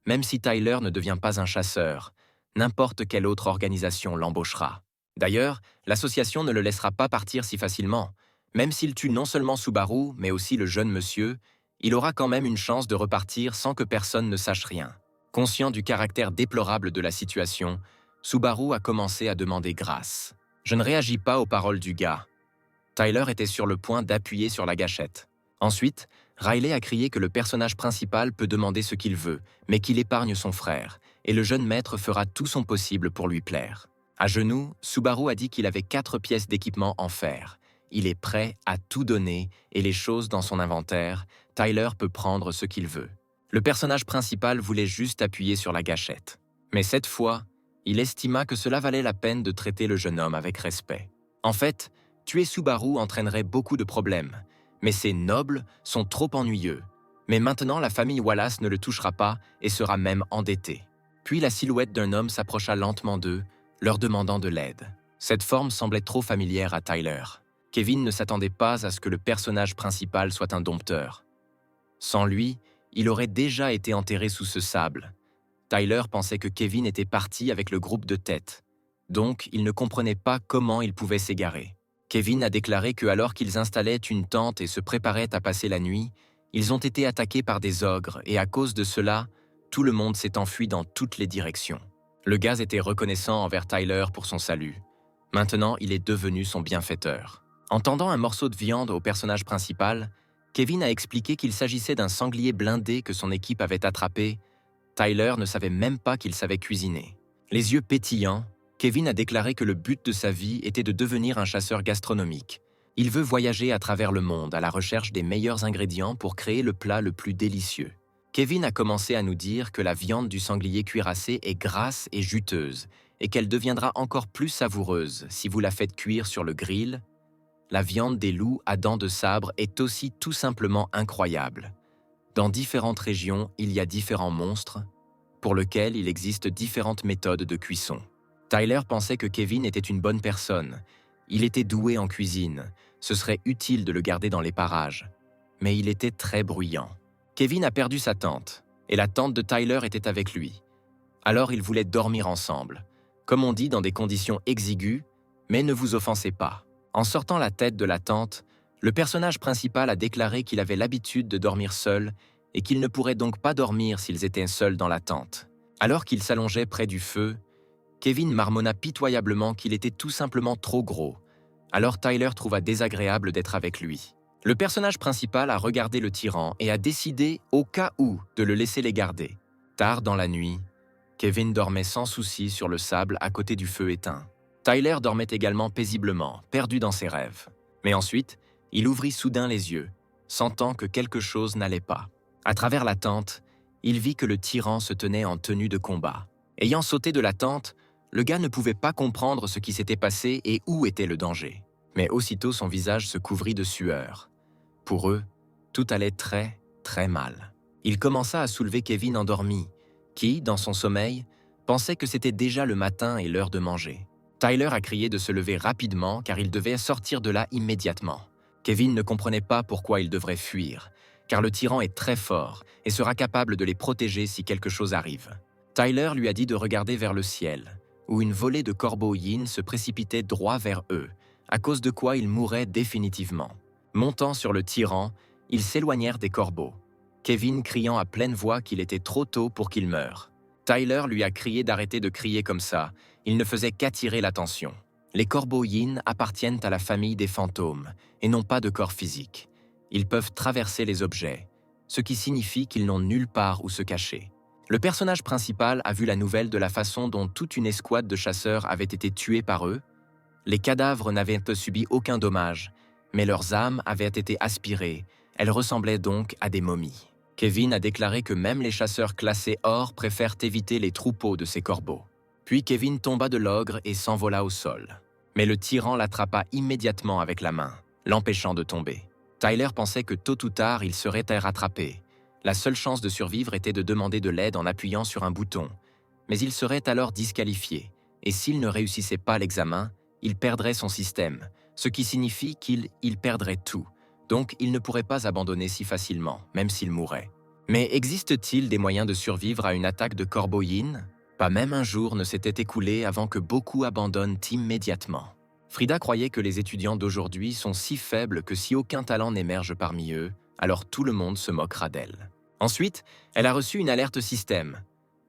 Même si Tyler ne devient pas un chasseur, n'importe quelle autre organisation l'embauchera. D'ailleurs, l'association ne le laissera pas partir si facilement. Même s'il tue non seulement Subaru, mais aussi le jeune monsieur, il aura quand même une chance de repartir sans que personne ne sache rien. Conscient du caractère déplorable de la situation, Subaru a commencé à demander grâce. Je ne réagis pas aux paroles du gars. Tyler était sur le point d'appuyer sur la gâchette. Ensuite, Riley a crié que le personnage principal peut demander ce qu'il veut, mais qu'il épargne son frère, et le jeune maître fera tout son possible pour lui plaire. À genoux, Subaru a dit qu'il avait 4 pièces d'équipement en fer. Il est prêt à tout donner, et les choses dans son inventaire, Tyler peut prendre ce qu'il veut. Le personnage principal voulait juste appuyer sur la gâchette. Mais cette fois, il estima que cela valait la peine de traiter le jeune homme avec respect. En fait, tuer Subaru entraînerait beaucoup de problèmes, mais ces nobles sont trop ennuyeux. Mais maintenant, la famille Wallace ne le touchera pas et sera même endettée. Puis la silhouette d'un homme s'approcha lentement d'eux, leur demandant de l'aide. Cette forme semblait trop familière à Tyler. Kevin ne s'attendait pas à ce que le personnage principal soit un dompteur. Sans lui, il aurait déjà été enterré sous ce sable. Tyler pensait que Kevin était parti avec le groupe de tête. Donc, il ne comprenait pas comment il pouvait s'égarer. Kevin a déclaré que alors qu'ils installaient une tente et se préparaient à passer la nuit, ils ont été attaqués par des ogres et à cause de cela, tout le monde s'est enfui dans toutes les directions. Le gaz était reconnaissant envers Tyler pour son salut. Maintenant, il est devenu son bienfaiteur. En tendant un morceau de viande au personnage principal, Kevin a expliqué qu'il s'agissait d'un sanglier blindé que son équipe avait attrapé. Tyler ne savait même pas qu'il savait cuisiner. Les yeux pétillants, Kevin a déclaré que le but de sa vie était de devenir un chasseur gastronomique. Il veut voyager à travers le monde à la recherche des meilleurs ingrédients pour créer le plat le plus délicieux. Kevin a commencé à nous dire que la viande du sanglier cuirassé est grasse et juteuse et qu'elle deviendra encore plus savoureuse si vous la faites cuire sur le grill. La viande des loups à dents de sabre est aussi tout simplement incroyable. Dans différentes régions, il y a différents monstres, pour lesquels il existe différentes méthodes de cuisson. Tyler pensait que Kevin était une bonne personne. Il était doué en cuisine. Ce serait utile de le garder dans les parages. Mais il était très bruyant. Kevin a perdu sa tante, et la tante de Tyler était avec lui. Alors ils voulaient dormir ensemble. Comme on dit dans des conditions exiguës, mais ne vous offensez pas. En sortant la tête de la tente, le personnage principal a déclaré qu'il avait l'habitude de dormir seul et qu'il ne pourrait donc pas dormir s'ils étaient seuls dans la tente. Alors qu'il s'allongeait près du feu, Kevin marmonna pitoyablement qu'il était tout simplement trop gros. Alors Tyler trouva désagréable d'être avec lui. Le personnage principal a regardé le tyran et a décidé, au cas où, de le laisser les garder. Tard dans la nuit, Kevin dormait sans souci sur le sable à côté du feu éteint. Tyler dormait également paisiblement, perdu dans ses rêves. Mais ensuite, il ouvrit soudain les yeux, sentant que quelque chose n'allait pas. À travers la tente, il vit que le tyran se tenait en tenue de combat. Ayant sauté de la tente, le gars ne pouvait pas comprendre ce qui s'était passé et où était le danger. Mais aussitôt son visage se couvrit de sueur. Pour eux, tout allait très, très mal. Il commença à soulever Kevin endormi, qui, dans son sommeil, pensait que c'était déjà le matin et l'heure de manger. Tyler a crié de se lever rapidement car il devait sortir de là immédiatement. Kevin ne comprenait pas pourquoi il devrait fuir, car le tyran est très fort et sera capable de les protéger si quelque chose arrive. Tyler lui a dit de regarder vers le ciel, où une volée de corbeaux yin se précipitait droit vers eux, à cause de quoi il mourrait définitivement. Montant sur le tyran, ils s'éloignèrent des corbeaux, Kevin criant à pleine voix qu'il était trop tôt pour qu'il meure. Tyler lui a crié d'arrêter de crier comme ça, il ne faisait qu'attirer l'attention. Les corbeaux yin appartiennent à la famille des fantômes et n'ont pas de corps physique. Ils peuvent traverser les objets, ce qui signifie qu'ils n'ont nulle part où se cacher. Le personnage principal a vu la nouvelle de la façon dont toute une escouade de chasseurs avait été tuée par eux. Les cadavres n'avaient subi aucun dommage, mais leurs âmes avaient été aspirées. Elles ressemblaient donc à des momies. Kevin a déclaré que même les chasseurs classés or préfèrent éviter les troupeaux de ces corbeaux. Puis Kevin tomba de l'ogre et s'envola au sol. Mais le tyran l'attrapa immédiatement avec la main, l'empêchant de tomber. Tyler pensait que tôt ou tard il serait rattrapé. La seule chance de survivre était de demander de l'aide en appuyant sur un bouton. Mais il serait alors disqualifié, et s'il ne réussissait pas l'examen, il perdrait son système, ce qui signifie qu'il perdrait tout. Donc il ne pourrait pas abandonner si facilement, même s'il mourait. Mais existe-t-il des moyens de survivre à une attaque de corbeau yin? Pas même un jour ne s'était écoulé avant que beaucoup abandonnent immédiatement. Frida croyait que les étudiants d'aujourd'hui sont si faibles que si aucun talent n'émerge parmi eux, alors tout le monde se moquera d'elle. Ensuite, elle a reçu une alerte système.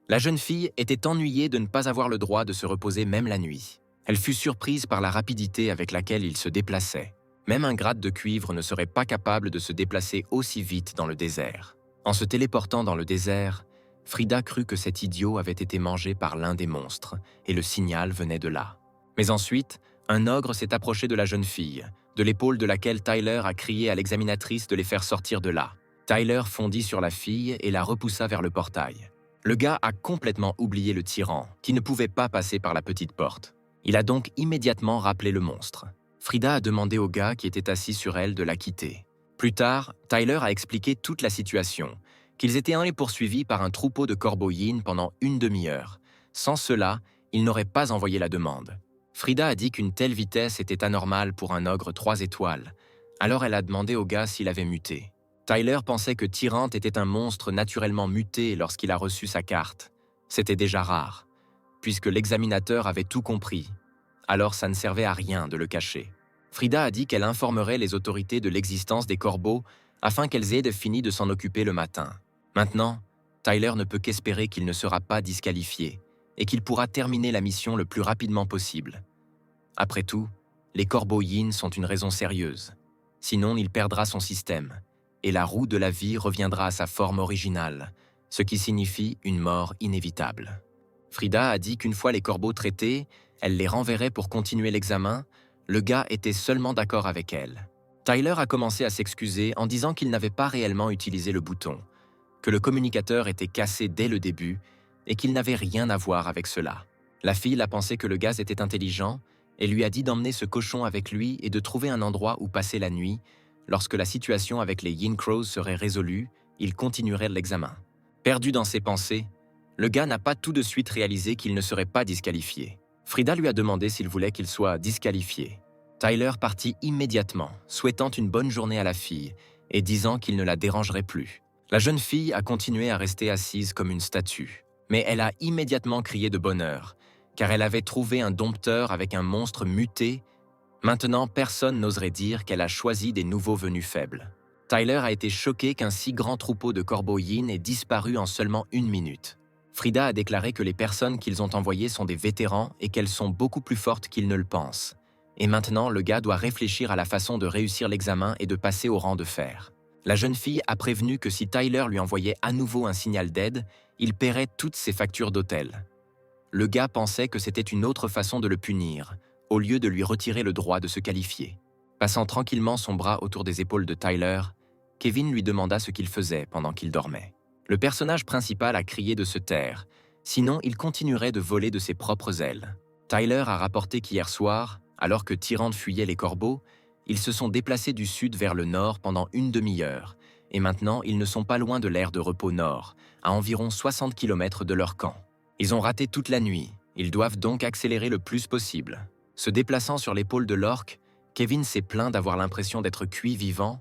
La jeune fille était ennuyée de ne pas avoir le droit de se reposer même la nuit. Elle fut surprise par la rapidité avec laquelle il se déplaçait. Même un grade de cuivre ne serait pas capable de se déplacer aussi vite dans le désert. En se téléportant dans le désert, Frida crut que cet idiot avait été mangé par l'un des monstres, et le signal venait de là. Mais ensuite, un ogre s'est approché de la jeune fille, de l'épaule de laquelle Tyler a crié à l'examinatrice de les faire sortir de là. Tyler fondit sur la fille et la repoussa vers le portail. Le gars a complètement oublié le tyran, qui ne pouvait pas passer par la petite porte. Il a donc immédiatement rappelé le monstre. Frida a demandé au gars qui était assis sur elle de la quitter. Plus tard, Tyler a expliqué toute la situation, qu'ils étaient allés poursuivis par un troupeau de corbeaux yin pendant une demi-heure. Sans cela, ils n'auraient pas envoyé la demande. Frida a dit qu'une telle vitesse était anormale pour un ogre 3 étoiles. Alors elle a demandé au gars s'il avait muté. Tyler pensait que Tyrant était un monstre naturellement muté lorsqu'il a reçu sa carte. C'était déjà rare, puisque l'examinateur avait tout compris. Alors ça ne servait à rien de le cacher. Frida a dit qu'elle informerait les autorités de l'existence des corbeaux afin qu'elles aient fini de s'en occuper le matin. Maintenant, Tyler ne peut qu'espérer qu'il ne sera pas disqualifié et qu'il pourra terminer la mission le plus rapidement possible. Après tout, les corbeaux yin sont une raison sérieuse. Sinon, il perdra son système, et la roue de la vie reviendra à sa forme originale, ce qui signifie une mort inévitable. Frida a dit qu'une fois les corbeaux traités, elle les renverrait pour continuer l'examen. Le gars était seulement d'accord avec elle. Tyler a commencé à s'excuser en disant qu'il n'avait pas réellement utilisé le bouton, que le communicateur était cassé dès le début et qu'il n'avait rien à voir avec cela. La fille a pensé que le gaz était intelligent et lui a dit d'emmener ce cochon avec lui et de trouver un endroit où passer la nuit. Lorsque la situation avec les Yin Crows serait résolue, il continuerait l'examen. Perdu dans ses pensées, le gars n'a pas tout de suite réalisé qu'il ne serait pas disqualifié. Frida lui a demandé s'il voulait qu'il soit disqualifié. Tyler partit immédiatement, souhaitant une bonne journée à la fille et disant qu'il ne la dérangerait plus. La jeune fille a continué à rester assise comme une statue, mais elle a immédiatement crié de bonheur, car elle avait trouvé un dompteur avec un monstre muté. Maintenant, personne n'oserait dire qu'elle a choisi des nouveaux venus faibles. Tyler a été choqué qu'un si grand troupeau de corbeaux yin ait disparu en seulement 1 minute. Frida a déclaré que les personnes qu'ils ont envoyées sont des vétérans et qu'elles sont beaucoup plus fortes qu'ils ne le pensent. Et maintenant, le gars doit réfléchir à la façon de réussir l'examen et de passer au rang de fer. La jeune fille a prévenu que si Tyler lui envoyait à nouveau un signal d'aide, il paierait toutes ses factures d'hôtel. Le gars pensait que c'était une autre façon de le punir, au lieu de lui retirer le droit de se qualifier. Passant tranquillement son bras autour des épaules de Tyler, Kevin lui demanda ce qu'il faisait pendant qu'il dormait. Le personnage principal a crié de se taire, sinon il continuerait de voler de ses propres ailes. Tyler a rapporté qu'hier soir, alors que Tyrant fuyait les corbeaux, ils se sont déplacés du sud vers le nord pendant 1 demi-heure, et maintenant ils ne sont pas loin de l'aire de repos nord, à environ 60 km de leur camp. Ils ont raté toute la nuit, ils doivent donc accélérer le plus possible. Se déplaçant sur l'épaule de l'orque, Kevin s'est plaint d'avoir l'impression d'être cuit vivant.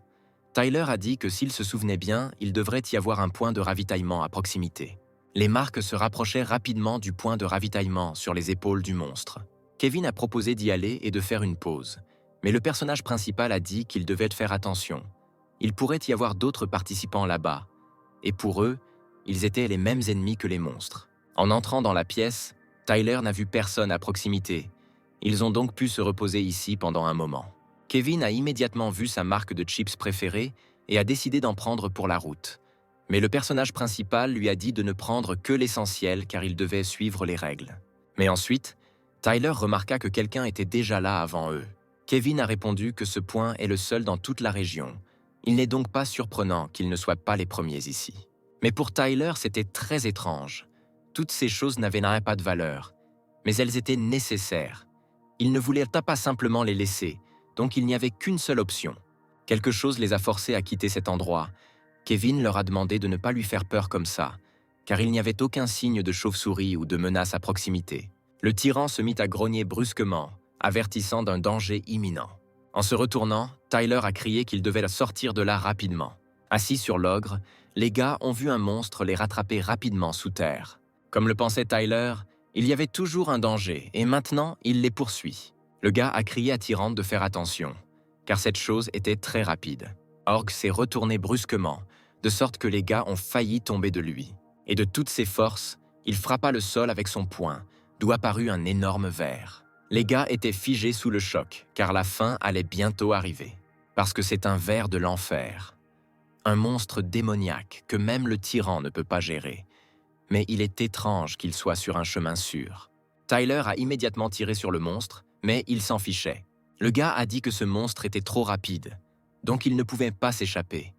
Tyler a dit que s'il se souvenait bien, il devrait y avoir un point de ravitaillement à proximité. Les marques se rapprochaient rapidement du point de ravitaillement sur les épaules du monstre. Kevin a proposé d'y aller et de faire une pause, Mais le personnage principal a dit qu'il devait faire attention. Il pourrait y avoir d'autres participants là-bas. Et pour eux, ils étaient les mêmes ennemis que les monstres. En entrant dans la pièce, Tyler n'a vu personne à proximité. Ils ont donc pu se reposer ici pendant un moment. Kevin a immédiatement vu sa marque de chips préférée et a décidé d'en prendre pour la route. Mais le personnage principal lui a dit de ne prendre que l'essentiel car il devait suivre les règles. Mais ensuite, Tyler remarqua que quelqu'un était déjà là avant eux. Kevin a répondu que ce point est le seul dans toute la région. Il n'est donc pas surprenant qu'ils ne soient pas les premiers ici. Mais pour Tyler, c'était très étrange. Toutes ces choses n'avaient pas de valeur, mais elles étaient nécessaires. Il ne voulait pas simplement les laisser, donc il n'y avait qu'une seule option. Quelque chose les a forcés à quitter cet endroit. Kevin leur a demandé de ne pas lui faire peur comme ça, car il n'y avait aucun signe de chauve-souris ou de menace à proximité. Le tyran se mit à grogner brusquement, avertissant d'un danger imminent. En se retournant, Tyler a crié qu'il devait sortir de là rapidement. Assis sur l'ogre, les gars ont vu un monstre les rattraper rapidement sous terre. Comme le pensait Tyler, il y avait toujours un danger et maintenant il les poursuit. Le gars a crié à Tyrande de faire attention, car cette chose était très rapide. Org s'est retourné brusquement, de sorte que les gars ont failli tomber de lui. Et de toutes ses forces, il frappa le sol avec son poing, d'où apparut un énorme ver. Les gars étaient figés sous le choc, car la fin allait bientôt arriver. Parce que c'est un ver de l'enfer. Un monstre démoniaque que même le tyran ne peut pas gérer. Mais il est étrange qu'il soit sur un chemin sûr. Tyler a immédiatement tiré sur le monstre, mais il s'en fichait. Le gars a dit que ce monstre était trop rapide, donc il ne pouvait pas s'échapper.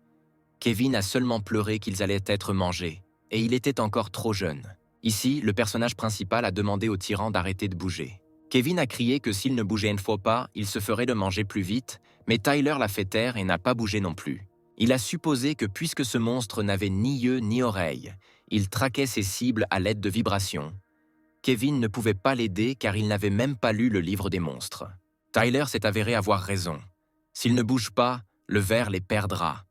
Kevin a seulement pleuré qu'ils allaient être mangés, et il était encore trop jeune. Ici, le personnage principal a demandé au tyran d'arrêter de bouger. Kevin a crié que s'il ne bougeait une fois pas, il se ferait le manger plus vite, mais Tyler l'a fait taire et n'a pas bougé non plus. Il a supposé que puisque ce monstre n'avait ni yeux ni oreilles, il traquait ses cibles à l'aide de vibrations. Kevin ne pouvait pas l'aider car il n'avait même pas lu le livre des monstres. Tyler s'est avéré avoir raison. S'il ne bouge pas, le ver les perdra.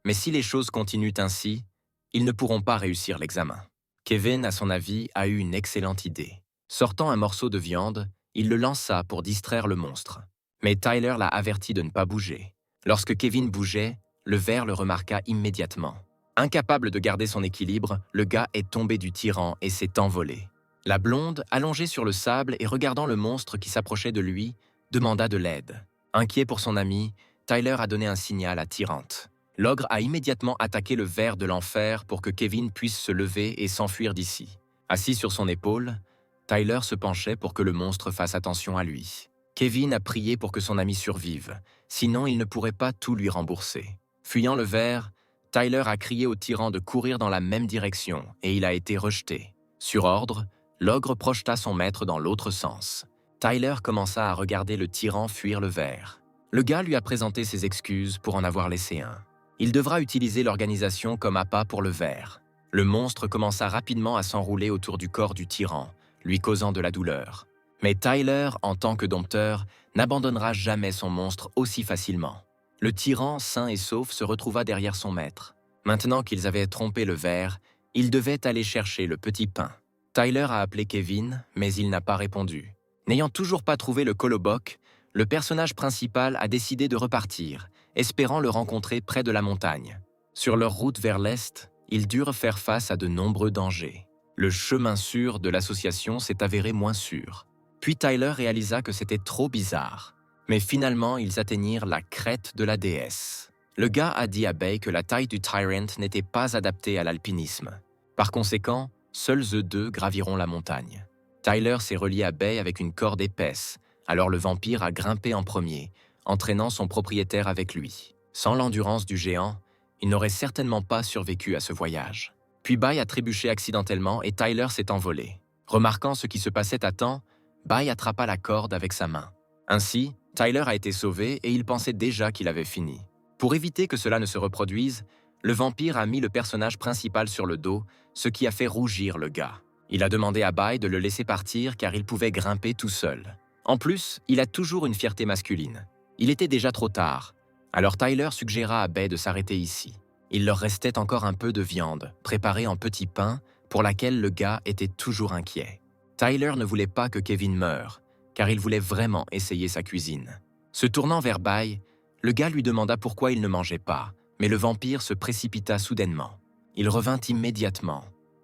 Mais si les choses continuent ainsi, ils ne pourront pas réussir l'examen. Kevin, à son avis, a eu une excellente idée. Sortant un morceau de viande, il le lança pour distraire le monstre. Mais Tyler l'a averti de ne pas bouger. Lorsque Kevin bougeait, le ver le remarqua immédiatement. Incapable de garder son équilibre, le gars est tombé du tyran et s'est envolé. La blonde, allongée sur le sable et regardant le monstre qui s'approchait de lui, demanda de l'aide. Inquiet pour son ami, Tyler a donné un signal à Tyrante. L'ogre a immédiatement attaqué le ver de l'enfer pour que Kevin puisse se lever et s'enfuir d'ici. Assis sur son épaule, Tyler se penchait pour que le monstre fasse attention à lui. Kevin a prié pour que son ami survive, sinon il ne pourrait pas tout lui rembourser. Fuyant le ver, Tyler a crié au tyran de courir dans la même direction et il a été rejeté. Sur ordre, l'ogre projeta son maître dans l'autre sens. Tyler commença à regarder le tyran fuir le ver. Le gars lui a présenté ses excuses pour en avoir laissé un. Il devra utiliser l'organisation comme appât pour le ver. Le monstre commença rapidement à s'enrouler autour du corps du tyran, lui causant de la douleur. Mais Tyler, en tant que dompteur, n'abandonnera jamais son monstre aussi facilement. Le tyran, sain et sauf, se retrouva derrière son maître. Maintenant qu'ils avaient trompé le ver, ils devaient aller chercher le petit pain. Tyler a appelé Kevin, mais il n'a pas répondu. N'ayant toujours pas trouvé le Colobok, le personnage principal a décidé de repartir, espérant le rencontrer près de la montagne. Sur leur route vers l'est, ils durent faire face à de nombreux dangers. Le chemin sûr de l'association s'est avéré moins sûr. Puis Tyler réalisa que c'était trop bizarre. Mais finalement, ils atteignirent la crête de la déesse. Le gars a dit à Bay que la taille du Tyrant n'était pas adaptée à l'alpinisme. Par conséquent, seuls eux deux graviront la montagne. Tyler s'est relié à Bay avec une corde épaisse, alors le vampire a grimpé en premier, entraînant son propriétaire avec lui. Sans l'endurance du géant, il n'aurait certainement pas survécu à ce voyage. Puis Bay a trébuché accidentellement et Tyler s'est envolé. Remarquant ce qui se passait à temps, Bay attrapa la corde avec sa main. Ainsi, Tyler a été sauvé et il pensait déjà qu'il avait fini. Pour éviter que cela ne se reproduise, le vampire a mis le personnage principal sur le dos, ce qui a fait rougir le gars. Il a demandé à Bay de le laisser partir car il pouvait grimper tout seul. En plus, il a toujours une fierté masculine. Il était déjà trop tard, alors Tyler suggéra à Bay de s'arrêter ici. Il leur restait encore un peu de viande, préparée en petits pains, pour laquelle le gars était toujours inquiet. Tyler ne voulait pas que Kevin meure, car il voulait vraiment essayer sa cuisine. Se tournant vers Bai, le gars lui demanda pourquoi il ne mangeait pas, mais le vampire se précipita soudainement. Il revint immédiatement,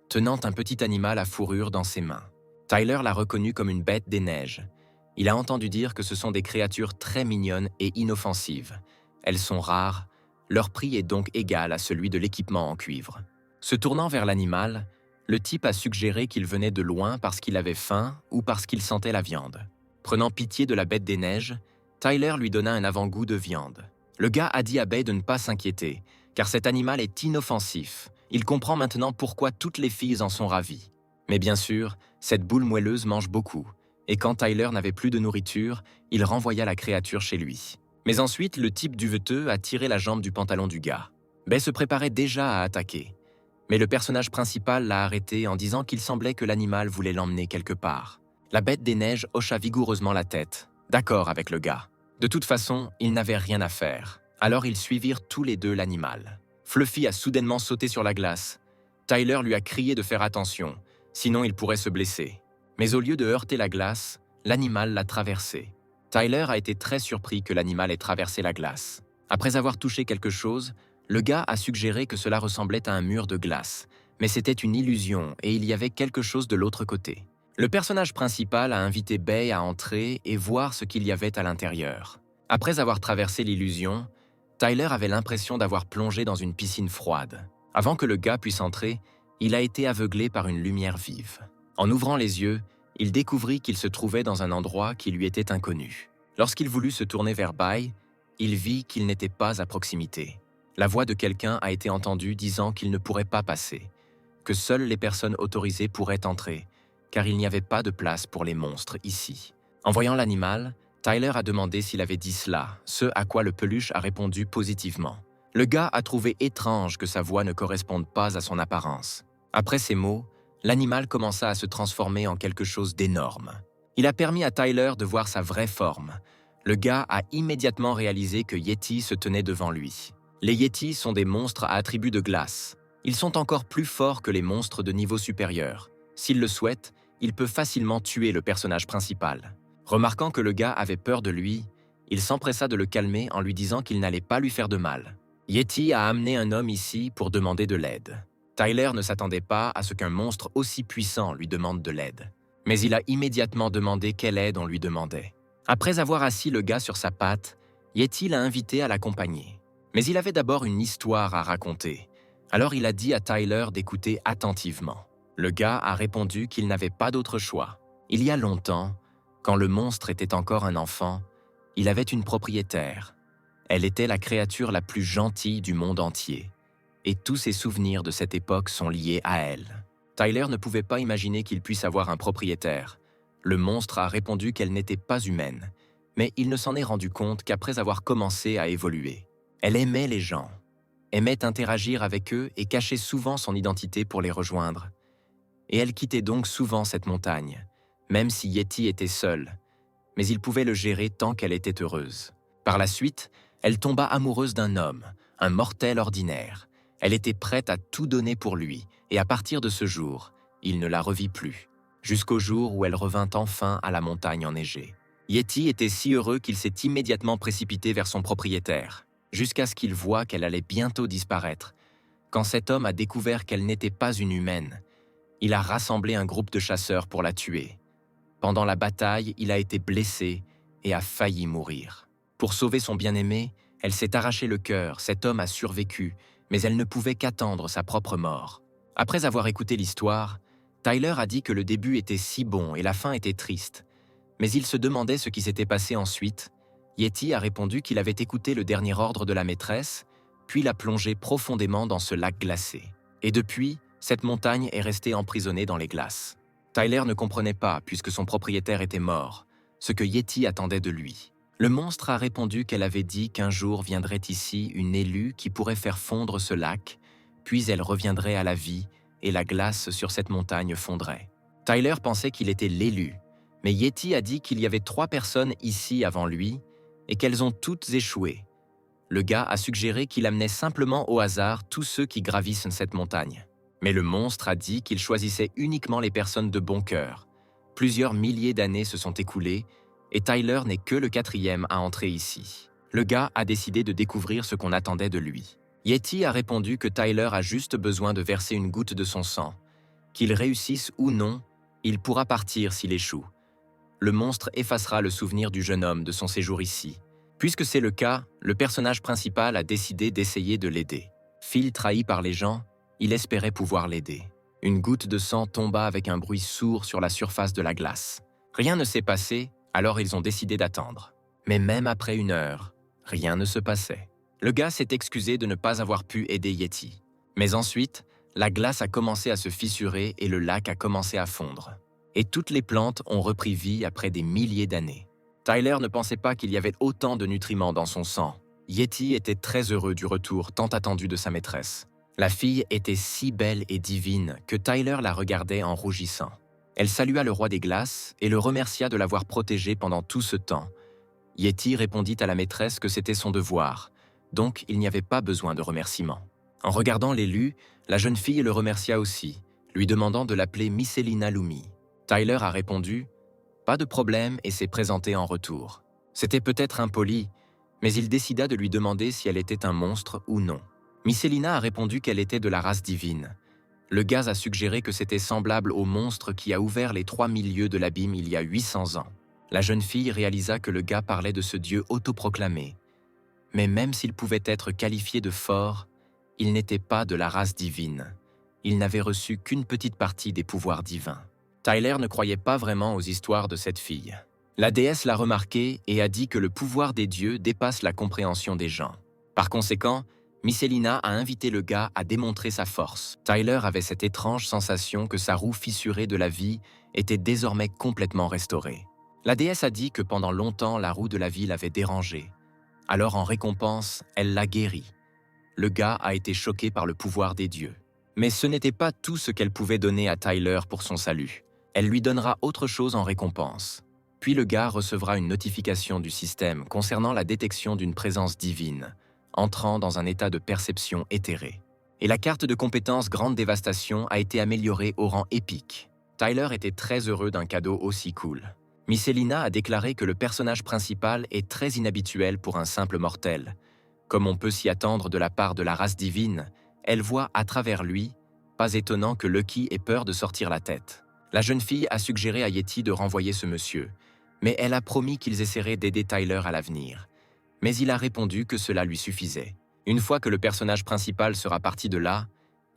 tenant un petit animal à fourrure dans ses mains. Tyler l'a reconnu comme une bête des neiges. Il a entendu dire que ce sont des créatures très mignonnes et inoffensives. Elles sont rares, leur prix est donc égal à celui de l'équipement en cuivre. Se tournant vers l'animal, le type a suggéré qu'il venait de loin parce qu'il avait faim ou parce qu'il sentait la viande. Prenant pitié de la bête des neiges, Tyler lui donna un avant-goût de viande. Le gars a dit à Bai de ne pas s'inquiéter, car cet animal est inoffensif. Il comprend maintenant pourquoi toutes les filles en sont ravies. Mais bien sûr, cette boule moelleuse mange beaucoup, et quand Tyler n'avait plus de nourriture, il renvoya la créature chez lui. Mais ensuite, le type duveteux a tiré la jambe du pantalon du gars. Bai se préparait déjà à attaquer. Mais le personnage principal l'a arrêté en disant qu'il semblait que l'animal voulait l'emmener quelque part. La bête des neiges hocha vigoureusement la tête, d'accord avec le gars. De toute façon, ils n'avaient rien à faire. Alors ils suivirent tous les deux l'animal. Fluffy a soudainement sauté sur la glace. Tyler lui a crié de faire attention, sinon il pourrait se blesser. Mais au lieu de heurter la glace, l'animal l'a traversé. Tyler a été très surpris que l'animal ait traversé la glace. Après avoir touché quelque chose, le gars a suggéré que cela ressemblait à un mur de glace, mais c'était une illusion et il y avait quelque chose de l'autre côté. Le personnage principal a invité Bai à entrer et voir ce qu'il y avait à l'intérieur. Après avoir traversé l'illusion, Tyler avait l'impression d'avoir plongé dans une piscine froide. Avant que le gars puisse entrer, il a été aveuglé par une lumière vive. En ouvrant les yeux, il découvrit qu'il se trouvait dans un endroit qui lui était inconnu. Lorsqu'il voulut se tourner vers Bai, il vit qu'il n'était pas à proximité. La voix de quelqu'un a été entendue disant qu'il ne pourrait pas passer, que seules les personnes autorisées pourraient entrer, car il n'y avait pas de place pour les monstres ici. En voyant l'animal, Tyler a demandé s'il avait dit cela, ce à quoi le peluche a répondu positivement. Le gars a trouvé étrange que sa voix ne corresponde pas à son apparence. Après ces mots, l'animal commença à se transformer en quelque chose d'énorme. Il a permis à Tyler de voir sa vraie forme. Le gars a immédiatement réalisé que Yeti se tenait devant lui. Les Yetis sont des monstres à attributs de glace. Ils sont encore plus forts que les monstres de niveau supérieur. S'il le souhaite, il peut facilement tuer le personnage principal. Remarquant que le gars avait peur de lui, il s'empressa de le calmer en lui disant qu'il n'allait pas lui faire de mal. Yeti a amené un homme ici pour demander de l'aide. Tyler ne s'attendait pas à ce qu'un monstre aussi puissant lui demande de l'aide. Mais il a immédiatement demandé quelle aide on lui demandait. Après avoir assis le gars sur sa patte, Yeti l'a invité à l'accompagner. Mais il avait d'abord une histoire à raconter. Alors il a dit à Tyler d'écouter attentivement. Le gars a répondu qu'il n'avait pas d'autre choix. Il y a longtemps, quand le monstre était encore un enfant, il avait une propriétaire. Elle était la créature la plus gentille du monde entier. Et tous ses souvenirs de cette époque sont liés à elle. Tyler ne pouvait pas imaginer qu'il puisse avoir un propriétaire. Le monstre a répondu qu'elle n'était pas humaine, mais il ne s'en est rendu compte qu'après avoir commencé à évoluer. Elle aimait les gens, aimait interagir avec eux et cachait souvent son identité pour les rejoindre. Et elle quittait donc souvent cette montagne, même si Yeti était seul, mais il pouvait le gérer tant qu'elle était heureuse. Par la suite, elle tomba amoureuse d'un homme, un mortel ordinaire. Elle était prête à tout donner pour lui, et à partir de ce jour, il ne la revit plus, jusqu'au jour où elle revint enfin à la montagne enneigée. Yeti était si heureux qu'il s'est immédiatement précipité vers son propriétaire, jusqu'à ce qu'il voie qu'elle allait bientôt disparaître. Quand cet homme a découvert qu'elle n'était pas une humaine, il a rassemblé un groupe de chasseurs pour la tuer. Pendant la bataille, il a été blessé et a failli mourir. Pour sauver son bien-aimé, elle s'est arraché le cœur, cet homme a survécu, mais elle ne pouvait qu'attendre sa propre mort. Après avoir écouté l'histoire, Tyler a dit que le début était si bon et la fin était triste. Mais il se demandait ce qui s'était passé ensuite. Yeti a répondu qu'il avait écouté le dernier ordre de la maîtresse, puis l'a plongé profondément dans ce lac glacé. Et depuis, cette montagne est restée emprisonnée dans les glaces. Tyler ne comprenait pas, puisque son propriétaire était mort, ce que Yeti attendait de lui. Le monstre a répondu qu'elle avait dit qu'un jour viendrait ici une élue qui pourrait faire fondre ce lac, puis elle reviendrait à la vie et la glace sur cette montagne fondrait. Tyler pensait qu'il était l'élu, mais Yeti a dit qu'il y avait 3 personnes ici avant lui et qu'elles ont toutes échoué. Le gars a suggéré qu'il amenait simplement au hasard tous ceux qui gravissent cette montagne. Mais le monstre a dit qu'il choisissait uniquement les personnes de bon cœur. Plusieurs milliers d'années se sont écoulées et Tyler n'est que le 4e à entrer ici. Le gars a décidé de découvrir ce qu'on attendait de lui. Yeti a répondu que Tyler a juste besoin de verser une goutte de son sang. Qu'il réussisse ou non, il pourra partir s'il échoue. Le monstre effacera le souvenir du jeune homme de son séjour ici. Puisque c'est le cas, le personnage principal a décidé d'essayer de l'aider. Phil trahi par les gens, il espérait pouvoir l'aider. Une goutte de sang tomba avec un bruit sourd sur la surface de la glace. Rien ne s'est passé, alors ils ont décidé d'attendre. Mais même après 1 heure, rien ne se passait. Le gars s'est excusé de ne pas avoir pu aider Yeti. Mais ensuite, la glace a commencé à se fissurer et le lac a commencé à fondre. Et toutes les plantes ont repris vie après des milliers d'années. Tyler ne pensait pas qu'il y avait autant de nutriments dans son sang. Yeti était très heureux du retour tant attendu de sa maîtresse. La fille était si belle et divine que Tyler la regardait en rougissant. Elle salua le roi des glaces et le remercia de l'avoir protégé pendant tout ce temps. Yeti répondit à la maîtresse que c'était son devoir, donc il n'y avait pas besoin de remerciements. En regardant l'élu, la jeune fille le remercia aussi, lui demandant de l'appeler Misselina Lumi. Tyler a répondu « Pas de problème » et s'est présenté en retour. C'était peut-être impoli, mais il décida de lui demander si elle était un monstre ou non. Misselina a répondu qu'elle était de la race divine. Le gaz a suggéré que c'était semblable au monstre qui a ouvert les 3000 lieues de l'abîme il y a 800 ans. La jeune fille réalisa que le gars parlait de ce dieu autoproclamé. Mais même s'il pouvait être qualifié de fort, il n'était pas de la race divine. Il n'avait reçu qu'une petite partie des pouvoirs divins. Tyler ne croyait pas vraiment aux histoires de cette fille. La déesse l'a remarqué et a dit que le pouvoir des dieux dépasse la compréhension des gens. Par conséquent, Misselina a invité le gars à démontrer sa force. Tyler avait cette étrange sensation que sa roue fissurée de la vie était désormais complètement restaurée. La déesse a dit que pendant longtemps la roue de la vie l'avait dérangé. Alors en récompense, elle l'a guéri. Le gars a été choqué par le pouvoir des dieux. Mais ce n'était pas tout ce qu'elle pouvait donner à Tyler pour son salut. Elle lui donnera autre chose en récompense. Puis le gars recevra une notification du système concernant la détection d'une présence divine, entrant dans un état de perception éthéré. Et la carte de compétence Grande Dévastation a été améliorée au rang épique. Tyler était très heureux d'un cadeau aussi cool. Misselina a déclaré que le personnage principal est très inhabituel pour un simple mortel. Comme on peut s'y attendre de la part de la race divine, elle voit à travers lui, pas étonnant que Lucky ait peur de sortir la tête. La jeune fille a suggéré à Yeti de renvoyer ce monsieur, mais elle a promis qu'ils essaieraient d'aider Tyler à l'avenir. Mais il a répondu que cela lui suffisait. Une fois que le personnage principal sera parti de là,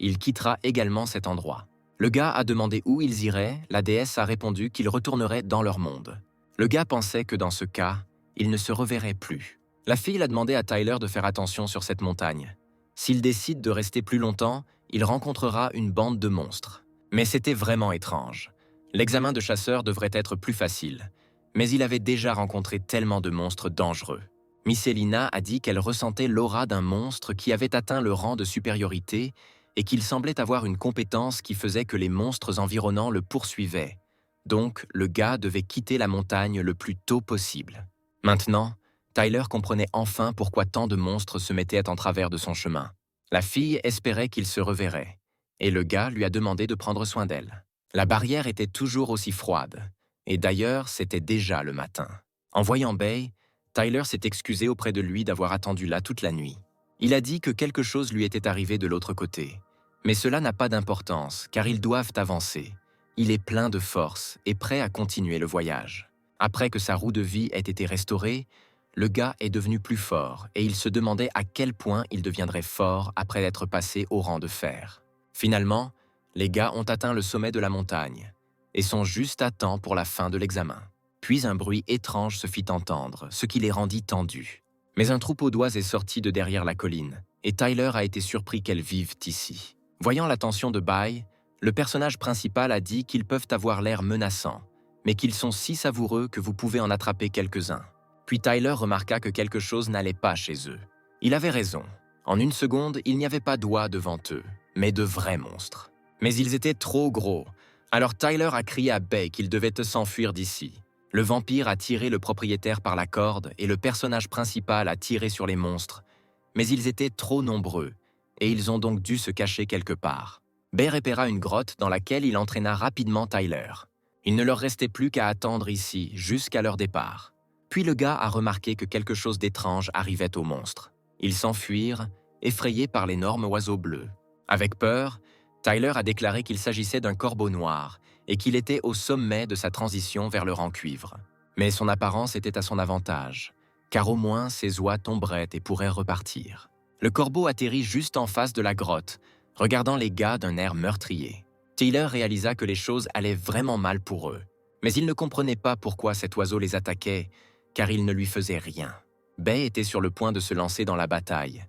il quittera également cet endroit. Le gars a demandé où ils iraient, la déesse a répondu qu'ils retourneraient dans leur monde. Le gars pensait que dans ce cas, ils ne se reverraient plus. La fille a demandé à Tyler de faire attention sur cette montagne. S'il décide de rester plus longtemps, il rencontrera une bande de monstres. Mais c'était vraiment étrange. L'examen de chasseur devrait être plus facile, mais il avait déjà rencontré tellement de monstres dangereux. Misselina a dit qu'elle ressentait l'aura d'un monstre qui avait atteint le rang de supériorité et qu'il semblait avoir une compétence qui faisait que les monstres environnants le poursuivaient. Donc, le gars devait quitter la montagne le plus tôt possible. Maintenant, Tyler comprenait enfin pourquoi tant de monstres se mettaient en travers de son chemin. La fille espérait qu'il se reverrait, et le gars lui a demandé de prendre soin d'elle. La barrière était toujours aussi froide, et d'ailleurs, c'était déjà le matin. En voyant Bay, Tyler s'est excusé auprès de lui d'avoir attendu là toute la nuit. Il a dit que quelque chose lui était arrivé de l'autre côté. Mais cela n'a pas d'importance, car ils doivent avancer. Il est plein de force et prêt à continuer le voyage. Après que sa roue de vie ait été restaurée, le gars est devenu plus fort et il se demandait à quel point il deviendrait fort après être passé au rang de fer. Finalement, les gars ont atteint le sommet de la montagne et sont juste à temps pour la fin de l'examen. Puis un bruit étrange se fit entendre, ce qui les rendit tendus. Mais un troupeau d'oies est sorti de derrière la colline, et Tyler a été surpris qu'elles vivent ici. Voyant l'attention de Bai, le personnage principal a dit qu'ils peuvent avoir l'air menaçants, mais qu'ils sont si savoureux que vous pouvez en attraper quelques-uns. Puis Tyler remarqua que quelque chose n'allait pas chez eux. Il avait raison. En 1 seconde, il n'y avait pas d'oies devant eux, mais de vrais monstres. Mais ils étaient trop gros. Alors Tyler a crié à Bai qu'il devait s'enfuir d'ici. Le vampire a tiré le propriétaire par la corde et le personnage principal a tiré sur les monstres. Mais ils étaient trop nombreux, et ils ont donc dû se cacher quelque part. Bai repéra une grotte dans laquelle il entraîna rapidement Tyler. Il ne leur restait plus qu'à attendre ici, jusqu'à leur départ. Puis le gars a remarqué que quelque chose d'étrange arrivait aux monstres. Ils s'enfuirent, effrayés par l'énorme oiseau bleu. Avec peur, Tyler a déclaré qu'il s'agissait d'un corbeau noir et qu'il était au sommet de sa transition vers le rang cuivre. Mais son apparence était à son avantage, car au moins ses oies tomberaient et pourraient repartir. Le corbeau atterrit juste en face de la grotte, regardant les gars d'un air meurtrier. Tyler réalisa que les choses allaient vraiment mal pour eux. Mais il ne comprenait pas pourquoi cet oiseau les attaquait, car il ne lui faisait rien. Bay était sur le point de se lancer dans la bataille,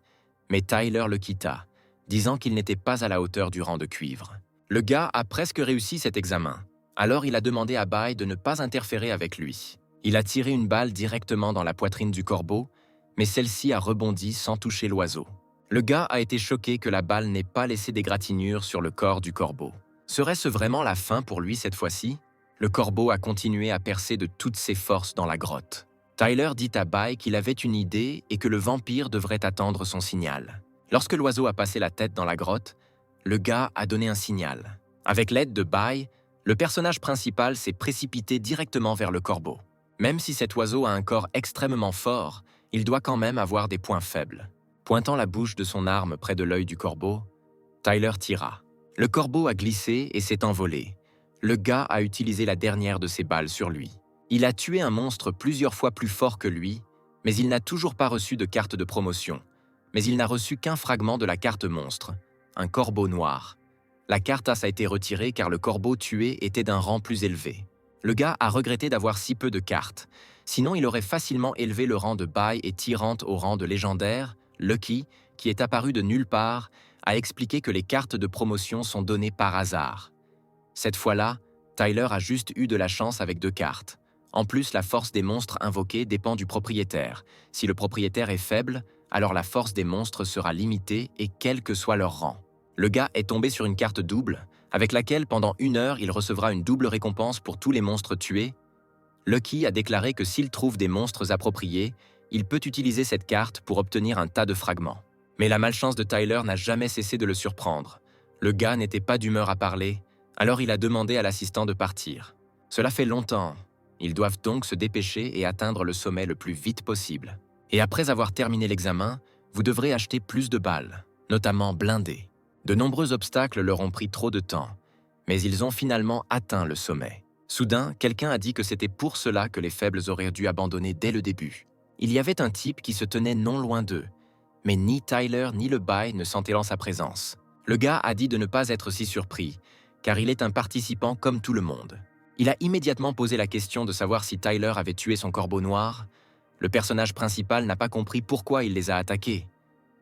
mais Tyler le quitta, disant qu'il n'était pas à la hauteur du rang de cuivre. Le gars a presque réussi cet examen, alors il a demandé à Bay de ne pas interférer avec lui. Il a tiré une balle directement dans la poitrine du corbeau, mais celle-ci a rebondi sans toucher l'oiseau. Le gars a été choqué que la balle n'ait pas laissé d'égratignures sur le corps du corbeau. Serait-ce vraiment la fin pour lui cette fois-ci? Le corbeau a continué à percer de toutes ses forces dans la grotte. Tyler dit à Bay qu'il avait une idée et que le vampire devrait attendre son signal. Lorsque l'oiseau a passé la tête dans la grotte, le gars a donné un signal. Avec l'aide de Bay, le personnage principal s'est précipité directement vers le corbeau. Même si cet oiseau a un corps extrêmement fort, il doit quand même avoir des points faibles. Pointant la bouche de son arme près de l'œil du corbeau, Tyler tira. Le corbeau a glissé et s'est envolé. Le gars a utilisé la dernière de ses balles sur lui. Il a tué un monstre plusieurs fois plus fort que lui, mais il n'a toujours pas reçu de carte de promotion. Mais il n'a reçu qu'un fragment de la carte monstre, un corbeau noir. La carte a été retirée car le corbeau tué était d'un rang plus élevé. Le gars a regretté d'avoir si peu de cartes, sinon il aurait facilement élevé le rang de Bay et Tyrant au rang de légendaire. Lucky, qui est apparu de nulle part, a expliqué que les cartes de promotion sont données par hasard. Cette fois-là, Tyler a juste eu de la chance avec 2 cartes. En plus, la force des monstres invoqués dépend du propriétaire. Si le propriétaire est faible, alors la force des monstres sera limitée et quel que soit leur rang. Le gars est tombé sur une carte double, avec laquelle pendant 1 heure il recevra une double récompense pour tous les monstres tués. Lucky a déclaré que s'il trouve des monstres appropriés, il peut utiliser cette carte pour obtenir un tas de fragments. Mais la malchance de Tyler n'a jamais cessé de le surprendre. Le gars n'était pas d'humeur à parler, alors il a demandé à l'assistant de partir. Cela fait longtemps. Ils doivent donc se dépêcher et atteindre le sommet le plus vite possible. Et après avoir terminé l'examen, vous devrez acheter plus de balles, notamment blindées. De nombreux obstacles leur ont pris trop de temps, mais ils ont finalement atteint le sommet. Soudain, quelqu'un a dit que c'était pour cela que les faibles auraient dû abandonner dès le début. Il y avait un type qui se tenait non loin d'eux, mais ni Tyler ni le Bay ne sentaient en sa présence. Le gars a dit de ne pas être si surpris, car il est un participant comme tout le monde. Il a immédiatement posé la question de savoir si Tyler avait tué son corbeau noir. Le personnage principal n'a pas compris pourquoi il les a attaqués,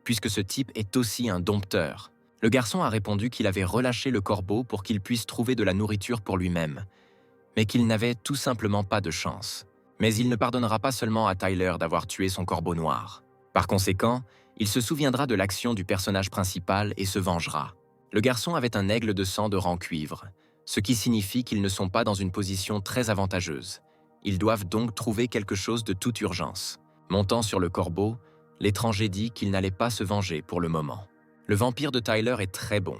puisque ce type est aussi un dompteur. Le garçon a répondu qu'il avait relâché le corbeau pour qu'il puisse trouver de la nourriture pour lui-même, mais qu'il n'avait tout simplement pas de chance. Mais il ne pardonnera pas seulement à Tyler d'avoir tué son corbeau noir. Par conséquent, il se souviendra de l'action du personnage principal et se vengera. Le garçon avait un aigle de sang de rang cuivre, ce qui signifie qu'ils ne sont pas dans une position très avantageuse. Ils doivent donc trouver quelque chose de toute urgence. Montant sur le corbeau, l'étranger dit qu'il n'allait pas se venger pour le moment. Le vampire de Tyler est très bon,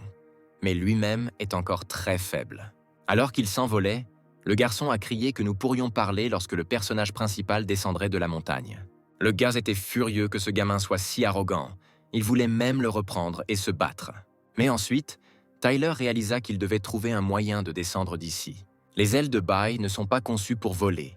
mais lui-même est encore très faible. Alors qu'il s'envolait, le garçon a crié que nous pourrions parler lorsque le personnage principal descendrait de la montagne. Le gars était furieux que ce gamin soit si arrogant. Il voulait même le reprendre et se battre. Mais ensuite, Tyler réalisa qu'il devait trouver un moyen de descendre d'ici. Les ailes de Bay ne sont pas conçues pour voler,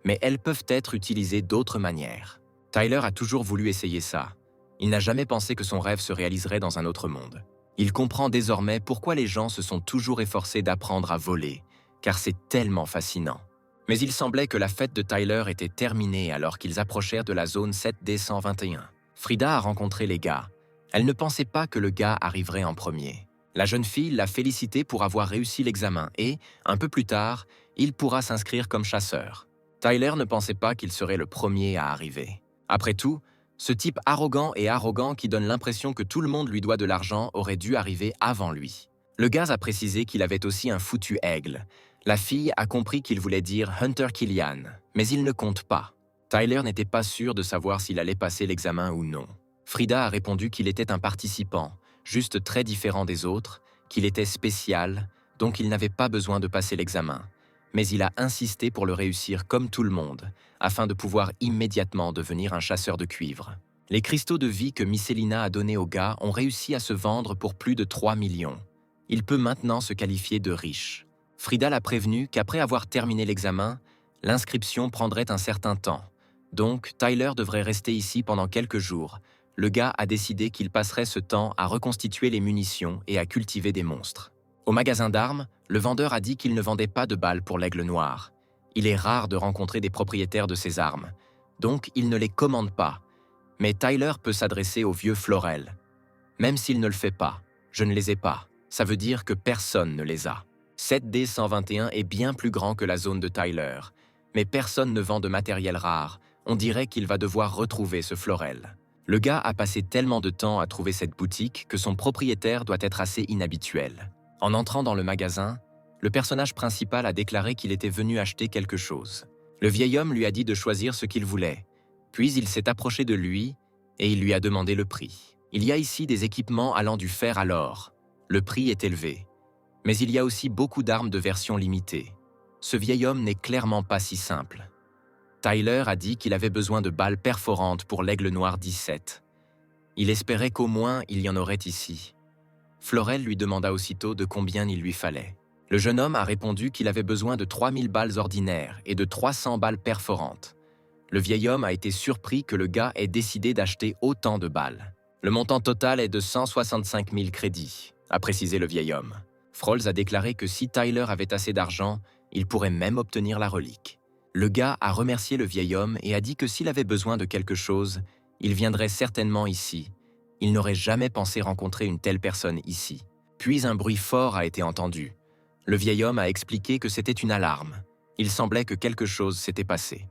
mais elles peuvent être utilisées d'autres manières. Tyler a toujours voulu essayer ça. Il n'a jamais pensé que son rêve se réaliserait dans un autre monde. Il comprend désormais pourquoi les gens se sont toujours efforcés d'apprendre à voler, car c'est tellement fascinant. Mais il semblait que la fête de Tyler était terminée alors qu'ils approchèrent de la zone 7D121. Frida a rencontré les gars. Elle ne pensait pas que le gars arriverait en premier. La jeune fille l'a félicité pour avoir réussi l'examen et, un peu plus tard, il pourra s'inscrire comme chasseur. Tyler ne pensait pas qu'il serait le premier à arriver. Après tout, ce type arrogant qui donne l'impression que tout le monde lui doit de l'argent aurait dû arriver avant lui. Le gars a précisé qu'il avait aussi un foutu aigle. La fille a compris qu'il voulait dire Hunter Killian, mais il ne compte pas. Tyler n'était pas sûr de savoir s'il allait passer l'examen ou non. Frida a répondu qu'il était un participant, juste très différent des autres, qu'il était spécial, donc il n'avait pas besoin de passer l'examen, mais il a insisté pour le réussir comme tout le monde, afin de pouvoir immédiatement devenir un chasseur de cuivre. Les cristaux de vie que Misselina a donnés au gars ont réussi à se vendre pour plus de 3 millions. Il peut maintenant se qualifier de riche. Frida l'a prévenu qu'après avoir terminé l'examen, l'inscription prendrait un certain temps. Donc, Tyler devrait rester ici pendant quelques jours. Le gars a décidé qu'il passerait ce temps à reconstituer les munitions et à cultiver des monstres. Au magasin d'armes, le vendeur a dit qu'il ne vendait pas de balles pour l'Aigle Noir. Il est rare de rencontrer des propriétaires de ces armes, donc il ne les commande pas. Mais Tyler peut s'adresser au vieux Florel. Même s'il ne le fait pas, je ne les ai pas. Ça veut dire que personne ne les a. 7D121 est bien plus grand que la zone de Tyler, mais personne ne vend de matériel rare. On dirait qu'il va devoir retrouver ce Florel. Le gars a passé tellement de temps à trouver cette boutique que son propriétaire doit être assez inhabituel. En entrant dans le magasin, le personnage principal a déclaré qu'il était venu acheter quelque chose. Le vieil homme lui a dit de choisir ce qu'il voulait. Puis il s'est approché de lui et il lui a demandé le prix. Il y a ici des équipements allant du fer à l'or. Le prix est élevé. Mais il y a aussi beaucoup d'armes de version limitée. Ce vieil homme n'est clairement pas si simple. Tyler a dit qu'il avait besoin de balles perforantes pour l'Aigle Noir 17. Il espérait qu'au moins il y en aurait ici. Florel lui demanda aussitôt de combien il lui fallait. Le jeune homme a répondu qu'il avait besoin de 3000 balles ordinaires et de 300 balles perforantes. Le vieil homme a été surpris que le gars ait décidé d'acheter autant de balles. Le montant total est de 165 000 crédits, a précisé le vieil homme. Frolz a déclaré que si Tyler avait assez d'argent, il pourrait même obtenir la relique. Le gars a remercié le vieil homme et a dit que s'il avait besoin de quelque chose, il viendrait certainement ici. Il n'aurait jamais pensé rencontrer une telle personne ici. Puis un bruit fort a été entendu. Le vieil homme a expliqué que c'était une alarme. Il semblait que quelque chose s'était passé.